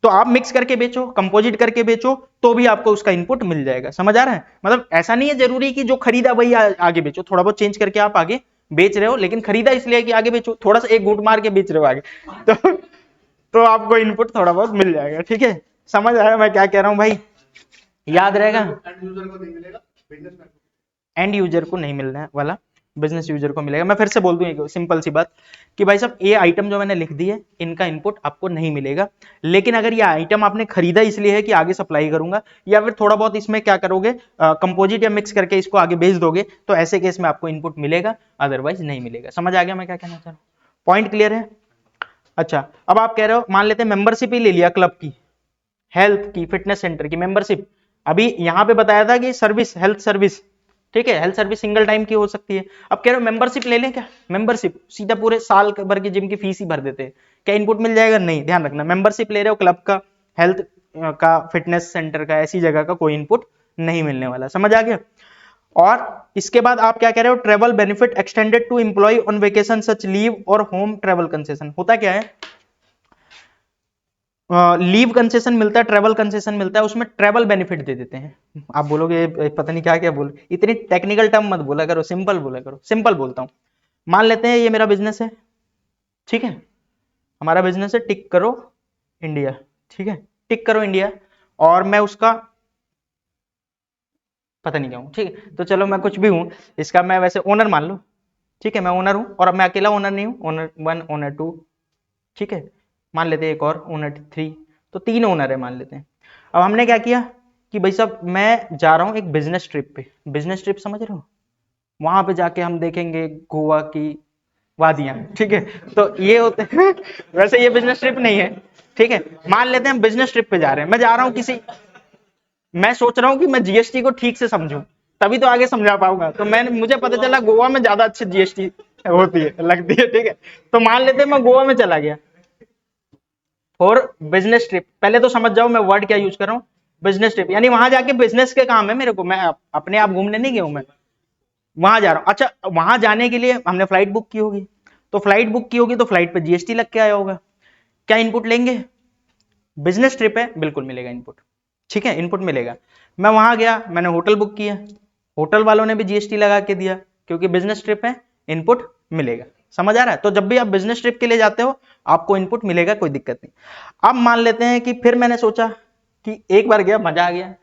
तो आप मिक्स करके बेचो, कंपोजिट करके बेचो, तो भी आपको उसका इनपुट मिल जाएगा, समझ आ रहा है? मतलब ऐसा नहीं है जरूरी कि जो खरीदा वही आगे बेचो, थोड़ा बहुत चेंज करके आप आगे बेच रहे हो, लेकिन खरीदा इसलिए कि आगे बेचो, थोड़ा सा एक घूंट मार के बेच रहे हो आगे तो आपको इनपुट थोड़ा बहुत मिल जाएगा, ठीक है। समझ आया मैं क्या कह रहा हूं भाई? याद रहेगा? एंड यूजर को नहीं मिलेगा, बिजनेसमैन को। एंड यूजर को नहीं मिलने वाला, बिजनेस यूजर को मिलेगा। मैं फिर से बोल दूं एक सिंपल सी बात कि भाई साहब ये आइटम जो मैंने लिख दी है इनका इनपुट आपको नहीं मिलेगा, लेकिन अगर ये आइटम आपने खरीदा इसलिए है कि आगे सप्लाई करूंगा, या फिर थोड़ा बहुत इसमें क्या करोगे कंपोजिट या मिक्स करके इसको आगे बेच दोगे, तो ऐसे केस में आपको इनपुट मिलेगा, अदरवाइज नहीं मिलेगा। समझ आ गया मैं क्या कहना चाह रहा हूँ? पॉइंट क्लियर है? अच्छा अब आप कह रहे हो मान लेते हैं मेंबरशिप ही ले लिया क्लब की, हेल्थ की, फिटनेस सेंटर की मेंबरशिप, अभी यहां पे बताया था कि सर्विस, हेल्थ सर्विस, ठीक है, हेल्थ सर्विस सिंगल टाइम की हो सकती है। अब कह रहे हो मेंबरशिप ले लें क्या? मेंबरशिप सीधा पूरे साल भर की जिम की फीस ही भर देते हैं, क्या इनपुट मिल जाएगा? नहीं। ध्यान रखना मेंबरशिप ले रहे हो क्लब का, हेल्थ का, फिटनेस सेंटर का, ऐसी जगह का कोई इनपुट नहीं मिलने वाला। समझ आ गया? और इसके बाद आप क्या कह रहे हो, travel benefit extended to employ on vacation such leave और होम ट्रेवल कंसेशन। होता क्या है, लीव कंसेशन मिलता है, ट्रेवल कंसेशन मिलता है, उसमें ट्रेवल बेनिफिट दे देते हैं। आप बोलोगे पता नहीं क्या क्या बोल, इतनी टेक्निकल टर्म मत बोला करो, सिंपल बोला करो। सिंपल बोलता हूं, मान लेते हैं ये मेरा बिजनेस है, ठीक है, हमारा बिजनेस है टिक करो इंडिया, ठीक है, टिक करो इंडिया, और मैं उसका पता नहीं क्या हूं, ठीक है, तो चलो मैं कुछ भी हूं इसका, मैं वैसे ओनर मान लो, ठीक है, मैं ओनर हूं, और अब मैं अकेला ओनर नहीं हूं, ओनर 1 ओनर 2, ठीक है, मान लेते हैं एक और ओनर 3, तो 3 ओनर है मान लेते हैं। अब हमने क्या किया कि भाई साहब मैं जा रहा हूं एक बिजनेस ट्रिप पे, बिजनेस ट्रिप समझ रहे हो, वहां पे जाके हम देखेंगे गोवा की वादियां, ठीक है, तो ये होते हैं वैसे ये बिजनेस ट्रिप नहीं है, ठीक है, मान लेते हैं हम बिजनेस ट्रिप पे जा रहे हैं, मैं जा रहा हूं किसी, मैं सोच रहा हूं कि मैं जीएसटी को ठीक से समझूं, तभी तो आगे समझा पाऊंगा, तो मैंने, मुझे पता चला गोवा में ज्यादा अच्छी जीएसटी होती है, लगती है, ठीक है, तो मान लेते हैं मैं गोवा में चला गया और बिजनेस ट्रिप, पहले तो समझ जाओ मैं वर्ड क्या यूज कर रहा हूँ, बिजनेस ट्रिप, यानी वहां जाके बिजनेस के काम है मेरे को, मैं अपने आप घूमने नहीं गया हूं, मैं वहां जा रहा हूं। अच्छा, वहां जाने के लिए हमने फ्लाइट बुक की होगी, तो फ्लाइट बुक की होगी तो फ्लाइट पे जीएसटी लग के आया होगा, क्या इनपुट लेंगे, बिजनेस ट्रिप है बिल्कुल मिलेगा इनपुट, ठीक है, इनपुट मिलेगा। मैं वहां गया, मैंने होटल बुक किया, होटल वालों ने भी जीएसटी लगा के दिया, क्योंकि बिजनेस ट्रिप है, इनपुट मिलेगा। समझ आ रहा है? तो जब भी आप बिजनेस ट्रिप के लिए जाते हो आपको इनपुट मिलेगा, कोई दिक्कत नहीं। अब मान लेते हैं कि फिर मैंने सोचा कि एक बार गया मजा आ गया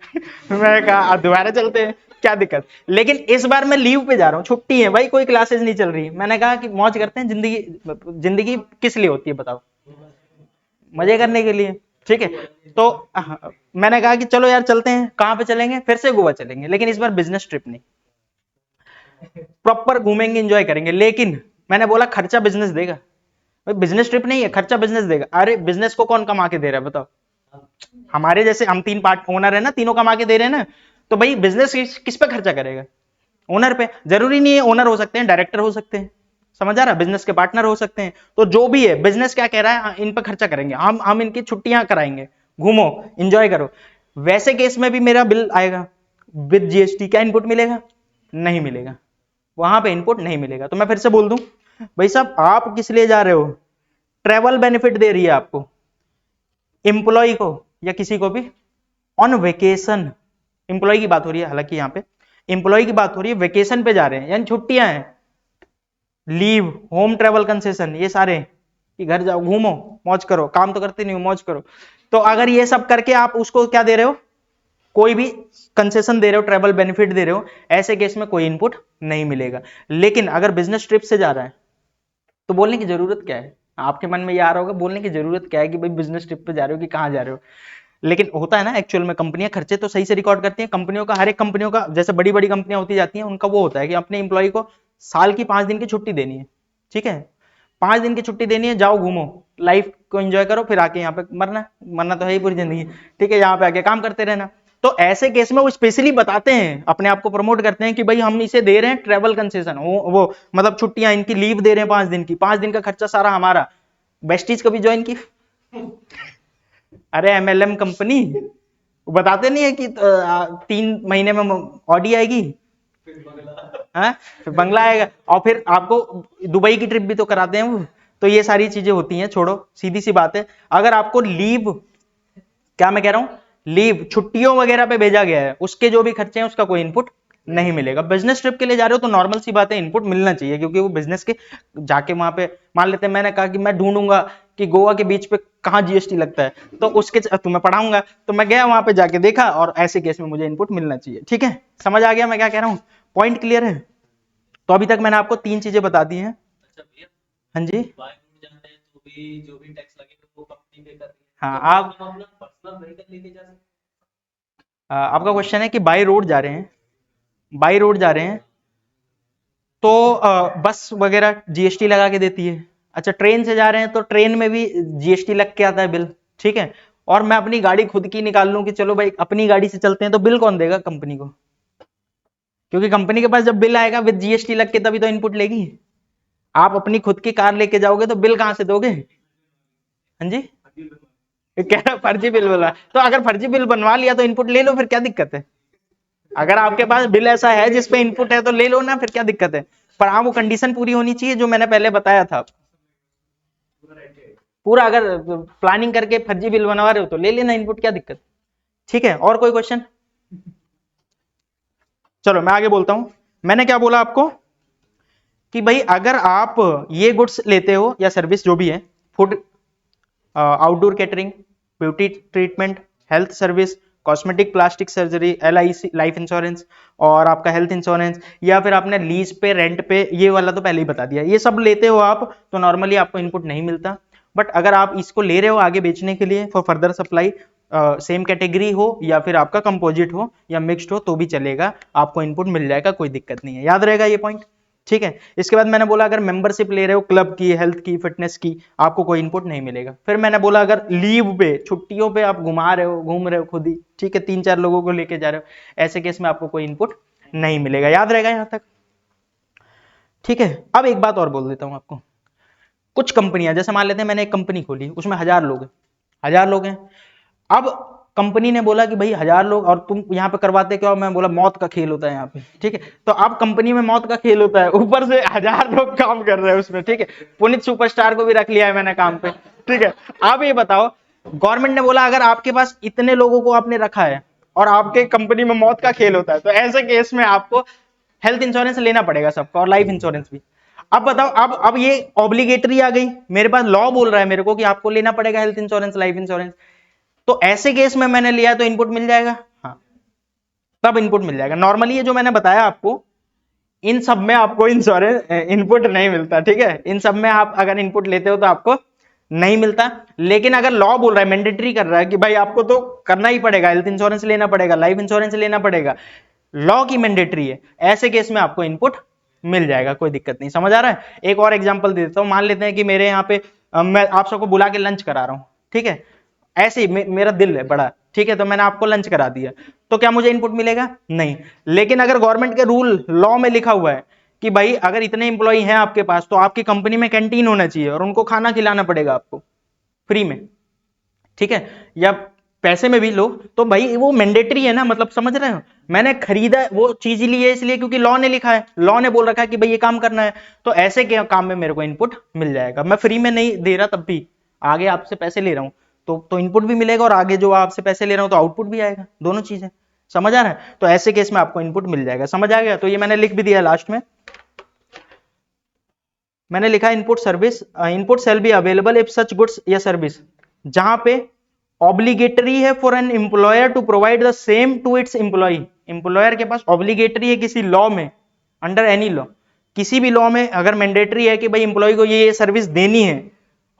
मैंने कहा अब दोबारा चलते हैं, क्या दिक्कत, लेकिन इस बार मैं लीव पे जा रहा हूँ, छुट्टी है भाई, कोई क्लासेस नहीं चल रही, मैंने कहा कि मौज करते हैं, जिंदगी जिंदगी किस लिए होती है बताओ, मजे करने के लिए, ठीक है, तो मैंने कहा कि चलो यार चलते हैं, कहां पे चलेंगे, फिर से गोवा चलेंगे, लेकिन इस बार बिजनेस ट्रिप नहीं, प्रॉपर घूमेंगे एंजॉय करेंगे, लेकिन मैंने बोला खर्चा बिजनेस देगा, भाई बिजनेस ट्रिप नहीं है, खर्चा बिजनेस देगा। अरे बिजनेस को कौन कमा के दे रहा है बताओ, हमारे जैसे हम 3 पार्ट ओनर है ना, तीनों कमा के दे रहे हैं ना, तो भाई बिजनेस किस पे खर्चा करेगा, ओनर पे, जरूरी नहीं है ओनर हो सकते हैं, डायरेक्टर हो सकते हैं, समझ आ रहा है, बिजनेस के पार्टनर हो सकते हैं, तो जो भी है बिजनेस क्या कह रहा है, इन पर खर्चा करेंगे, हम इनकी छुट्टियां कराएंगे, घूमो एंजॉय करो। वैसे केस में भी मेरा बिल आएगा विद जीएसटी, क्या इनपुट मिलेगा, नहीं मिलेगा, वहां पे इनपुट नहीं मिलेगा। तो मैं फिर से बोल दूं, भाई साहब आप किस लिए जा रहे हो, ट्रेवल बेनिफिट दे रही है आपको, एम्प्लॉय को या किसी को भी ऑन वेकेशन, एम्प्लॉय की बात हो रही है, हालांकि यहाँ पे एम्प्लॉय की बात हो रही है, वेकेशन पे जा रहे हैं यानी छुट्टियां हैं, लीव, होम ट्रेवल कंसेशन, ये सारे कि घर जाओ घूमो मौज करो, काम तो करते नहीं हो, मौज करो, तो अगर ये सब करके आप उसको क्या दे रहे हो, कोई भी कंसेशन दे रहे हो, ट्रेवल बेनिफिट दे रहे हो, ऐसे केस में कोई इनपुट नहीं मिलेगा। लेकिन अगर बिजनेस ट्रिप से जा रहा है तो बोलने की जरूरत क्या है, आपके मन में ये आ रहा होगा बोलने की जरूरत क्या है कि भाई बिजनेस ट्रिप पे जा रहे हो कि कहां जा रहे हो, लेकिन होता है ना एक्चुअल में, कंपनियां खर्चे तो सही से रिकॉर्ड करती हैं, कंपनियों का, हर एक कंपनियों का, जैसे बड़ी बड़ी कंपनियां होती जाती हैं उनका वो होता है कि अपने इंप्लॉय को साल की 5 दिन की छुट्टी देनी है, ठीक है, 5 दिन की छुट्टी देनी है, जाओ घूमो, लाइफ को एंजॉय करो, फिर आके यहाँ पे मरना तो है ही पूरी जिंदगी, ठीक है, यहाँ पे आके काम करते रहना। तो ऐसे केस में वो स्पेशली बताते हैं, अपने आप को प्रमोट करते हैं कि भाई हम इसे दे रहे हैं ट्रेवल कंसेशन, वो मतलब छुट्टियां इनकी लीव दे रहे हैं 5 दिन की, 5 दिन का खर्चा सारा हमारा। बेस्टीज कभी ज्वाइन की, अरे एमएलएम कंपनी, वो बताते नहीं है कि 3 महीने में ऑडी आएगी, फिर बंगला आएगा, और फिर आपको दुबई की ट्रिप भी तो कराते हैं वो। तो ये सारी चीजें होती हैं, छोड़ो, सीधी सी बात है, अगर आपको लीव, क्या मैं कह रहा हूं, लीव छुट्टियों वगैरह पे भेजा गया है, उसके जो भी खर्चे हैं उसका कोई इनपुट नहीं मिलेगा। बिजनेस ट्रिप के लिए जा रहे हो तो नॉर्मल सी बात है, इनपुट मिलना चाहिए, क्योंकि वो बिजनेस के जाके वहां पे, मान लेते हैं मैंने कहा कि मैं ढूंढूंगा कि गोवा के बीच पे कहाँ जीएसटी लगता है, तो उसके तुम्हें पढ़ाऊंगा, तो मैं गया वहां पे जाके देखा, और ऐसे केस में मुझे इनपुट मिलना चाहिए, ठीक है, समझ आ गया मैं क्या कह रहा हूँ, पॉइंट क्लियर है? तो अभी तक मैंने आपको 3 चीजें बता दी हैं। अच्छा भैया, हाँ जी, बाय रोड जाते हैं तो भी जो भी टैक्स लगेगा वो कंपनी पे कर रही है, हाँ, तो आप हम अपना पर्सनल व्हीकल लेके जा सकते हैं? आपका क्वेश्चन है कि बाई रोड जा रहे हैं, बाई रोड जा रहे हैं तो बस वगैरह जीएसटी लगा के देती है। अच्छा, ट्रेन से जा रहे हैं तो ट्रेन में भी जीएसटी लग के आता है बिल, ठीक है, और मैं अपनी गाड़ी खुद की निकाल लूं कि चलो भाई अपनी गाड़ी से चलते हैं, तो बिल कौन देगा, कंपनी को, क्योंकि कंपनी के पास जब बिल आएगा विद जीएसटी लग के तभी तो इनपुट लेगी। आप अपनी खुद की कार लेके जाओगे तो बिल कहां से दोगे, हाँ जी, कह रहा फर्जी बिल बनवा, तो अगर फर्जी बिल बनवा लिया तो इनपुट ले लो, फिर क्या दिक्कत है? अगर आपके पास बिल ऐसा है जिसपे इनपुट है तो ले लो ना, फिर क्या दिक्कत है? पर हाँ वो कंडीशन पूरी होनी चाहिए जो मैंने पहले बताया था। पूरा अगर प्लानिंग करके फर्जी बिल बनवा रहे हो तो ले लेना इनपुट, क्या दिक्कत? ठीक है, और कोई क्वेश्चन? चलो मैं आगे बोलता हूं। मैंने क्या बोला आपको कि भाई अगर आप ये गुड्स लेते हो या सर्विस जो भी है, food, outdoor catering, beauty treatment, health service, cosmetic, plastic surgery, LIC life insurance, और आपका हेल्थ इंश्योरेंस, या फिर आपने लीज पे, रेंट पे, ये वाला तो पहले ही बता दिया, ये सब लेते हो आप तो नॉर्मली आपको इनपुट नहीं मिलता। बट अगर आप इसको ले रहे हो आगे बेचने के लिए for further supply, same category हो या फिर आपका कंपोजिट हो या मिक्स्ड हो तो भी चलेगा, आपको इनपुट मिल जाएगा, कोई दिक्कत नहीं है। याद रहेगा ये पॉइंट? ठीक है। इसके बाद मैंने बोला अगर मेंबरशिप ले रहे हो क्लब की, हेल्थ की, फिटनेस की, आपको कोई इनपुट नहीं मिलेगा। फिर मैंने बोला अगर लीव पे, छुट्टियों पे आप घुमा रहे हो, घूम रहे हो खुद ही, ठीक है, 3-4 लोगों को लेके जा रहे हो, ऐसे केस में आपको कोई इनपुट नहीं मिलेगा। याद रहेगा यहां तक? ठीक है। अब एक बात और बोल देता हूं आपको। कुछ कंपनियां, जैसे मान लेते हैं मैंने एक कंपनी खोली, उसमें 1000 लोग हैं, 1000 लोग हैं। अब कंपनी ने बोला कि भाई 1000 लोग और तुम यहाँ पे करवाते क्या हो? मैं बोला मौत का खेल होता है यहाँ पे, ठीक है। तो अब कंपनी में मौत का खेल होता है, ऊपर से 1000 लोग काम कर रहे हैं उसमें, ठीक है। पुनीत सुपरस्टार को भी रख लिया है मैंने काम पे, ठीक है। अब ये बताओ, गवर्नमेंट ने बोला अगर आपके पास इतने लोगों को आपने रखा है और आपके कंपनी में मौत का खेल होता है, तो ऐसे केस में आपको हेल्थ इंश्योरेंस लेना पड़ेगा सबका, और लाइफ इंश्योरेंस भी। अब बताओ, अब ये ऑब्लिगेटरी आ गई, मेरे पास लॉ बोल रहा है मेरे को कि आपको लेना पड़ेगा हेल्थ इंश्योरेंस, लाइफ इंश्योरेंस। तो ऐसे केस में मैंने लिया तो इनपुट मिल जाएगा, हाँ, तब इनपुट मिल जाएगा। नॉर्मली ये जो मैंने बताया आपको, इन सब में आपको इंश्योरेंस इनपुट नहीं मिलता, ठीक है। इन सब में आप अगर इनपुट लेते हो तो आपको नहीं मिलता। लेकिन अगर लॉ बोल रहा है, मैंडेटरी कर रहा है कि भाई आपको तो करना ही पड़ेगा, हेल्थ इंश्योरेंस लेना पड़ेगा, लाइफ इंश्योरेंस लेना पड़ेगा, लॉ की मैंडेटरी है, ऐसे केस में आपको इनपुट मिल जाएगा, कोई दिक्कत नहीं। समझ आ रहा है? एक और एग्जांपल दे देता हूं। मान लेते हैं कि मेरे यहाँ पे मैं आप सबको बुला के लंच करा रहा हूं, ठीक है। ऐसे ही मेरा दिल है बड़ा, ठीक है, तो मैंने आपको लंच करा दिया, तो क्या मुझे इनपुट मिलेगा? नहीं। लेकिन अगर गवर्नमेंट के रूल, लॉ में लिखा हुआ है कि भाई अगर इतने इंप्लॉई हैं आपके पास तो आपकी कंपनी में कैंटीन होना चाहिए और उनको खाना खिलाना पड़ेगा आपको फ्री में, ठीक है, या पैसे में भी लो, तो भाई वो मैंडेटरी है ना, मतलब समझ रहे हो? मैंने खरीदा वो चीज ली है इसलिए क्योंकि लॉ ने लिखा है, लॉ ने बोल रखा है कि भाई ये काम करना है, तो ऐसे के काम में मेरे को इनपुट मिल जाएगा। मैं फ्री में नहीं दे रहा, तब भी आगे आपसे पैसे ले रहा हूं तो इनपुट भी मिलेगा, और आगे जो आपसे पैसे ले रहा हूं तो आउटपुट भी आएगा, दोनों चीजें। समझ आ रहा है? तो ऐसे केस में आपको इनपुट मिल जाएगा। समझ आ गया? तो ये मैंने लिख भी दिया लास्ट में, मैंने लिखा input service, input shall be available if such goods या सर्विस, जहां पे ऑब्लिगेटरी है for an employer to provide the same to its employ. Employer के पास ऑब्लिगेटरी है किसी लॉ में, अंडर एनी लॉ, किसी भी लॉ में अगर मैंडेटरी है कि भाई एम्प्लॉय को ये सर्विस देनी है,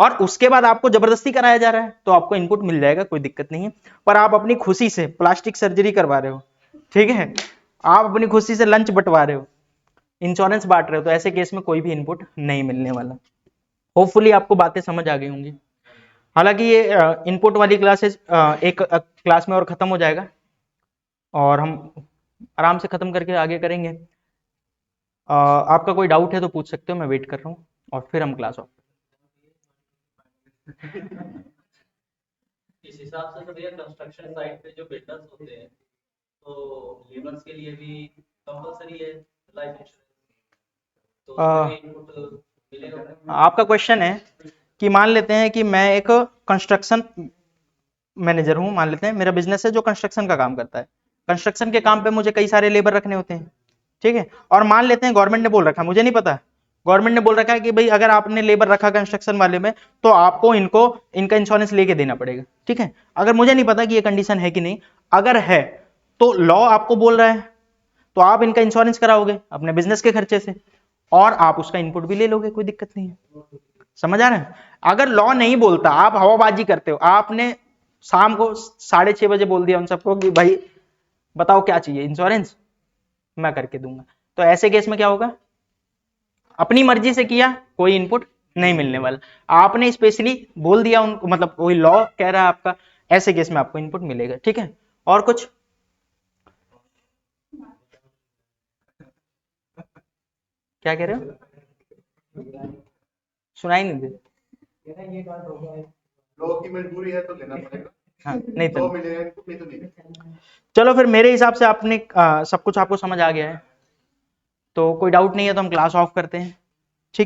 और उसके बाद आपको जबरदस्ती कराया जा रहा है, तो आपको इनपुट मिल जाएगा, कोई दिक्कत नहीं है। पर आप अपनी खुशी से प्लास्टिक सर्जरी करवा रहे हो, ठीक है, आप अपनी खुशी से लंच बंटवा रहे हो, इंश्योरेंस बांट रहे हो, तो ऐसे केस में कोई भी इनपुट नहीं मिलने वाला। होपफुली आपको बातें समझ आ गई होंगी। हालांकि ये इनपुट वाली क्लासेस एक क्लास में और खत्म हो जाएगा, और हम आराम से खत्म करके आगे करेंगे। आपका कोई डाउट है तो पूछ सकते हो, मैं वेट कर रहा हूँ, और फिर हम क्लास ऑफ। इस हिसाब से तो भैया कंस्ट्रक्शन साइट पे जो बिल्डर्स होते हैं तो लेबर्स के लिए भी कंपलसरी है लाइफ इंश्योरेंस, तो उसमें भी इनपुट मिलेगा। आपका क्वेश्चन है कि मान लेते हैं कि मैं एक कंस्ट्रक्शन मैनेजर हूं, मान लेते हैं मेरा बिजनेस है जो कंस्ट्रक्शन का काम करता है, कंस्ट्रक्शन के काम पे मुझे कई सारे लेबर रखने होते हैं, ठीक है। और मान लेते हैं गवर्नमेंट ने बोल रखा है, मुझे नहीं पता, गवर्नमेंट ने बोल रखा है कि भाई अगर आपने लेबर रखा कंस्ट्रक्शन वाले में तो आपको इनका इंश्योरेंस लेके देना पड़ेगा, ठीक है। अगर मुझे नहीं पता कि ये कंडीशन है कि नहीं, अगर है तो लॉ आपको बोल रहा है तो आप इनका इंश्योरेंस कराओगे अपने बिजनेस के खर्चे से, और आप उसका इनपुट भी ले लोगे, कोई दिक्कत नहीं है। समझ आ रहा है? अगर लॉ नहीं बोलता, आप हवाबाजी करते हो, आपने शाम को 6:30 बजे बोल दिया उन सबको कि भाई बताओ क्या चाहिए, इंश्योरेंस मैं करके दूंगा, तो ऐसे केस में क्या होगा? अपनी मर्जी से किया, कोई इनपुट नहीं मिलने वाला। आपने स्पेशली बोल दिया उनको, मतलब कोई लॉ कह रहा है आपका, ऐसे केस में आपको इनपुट मिलेगा, ठीक है। और कुछ? क्या कह रहे हो? सुनाई नहीं दे। लोगों की मजबूरी है तो लेना पड़ेगा, हाँ नहीं तो तो मिलेगा इनको, नहीं तो नहीं। चलो फिर मेरे हिसाब से आपने सब कुछ आपको समझ आ गया है, तो कोई डाउट नहीं है तो हम क्लास ऑफ करते हैं।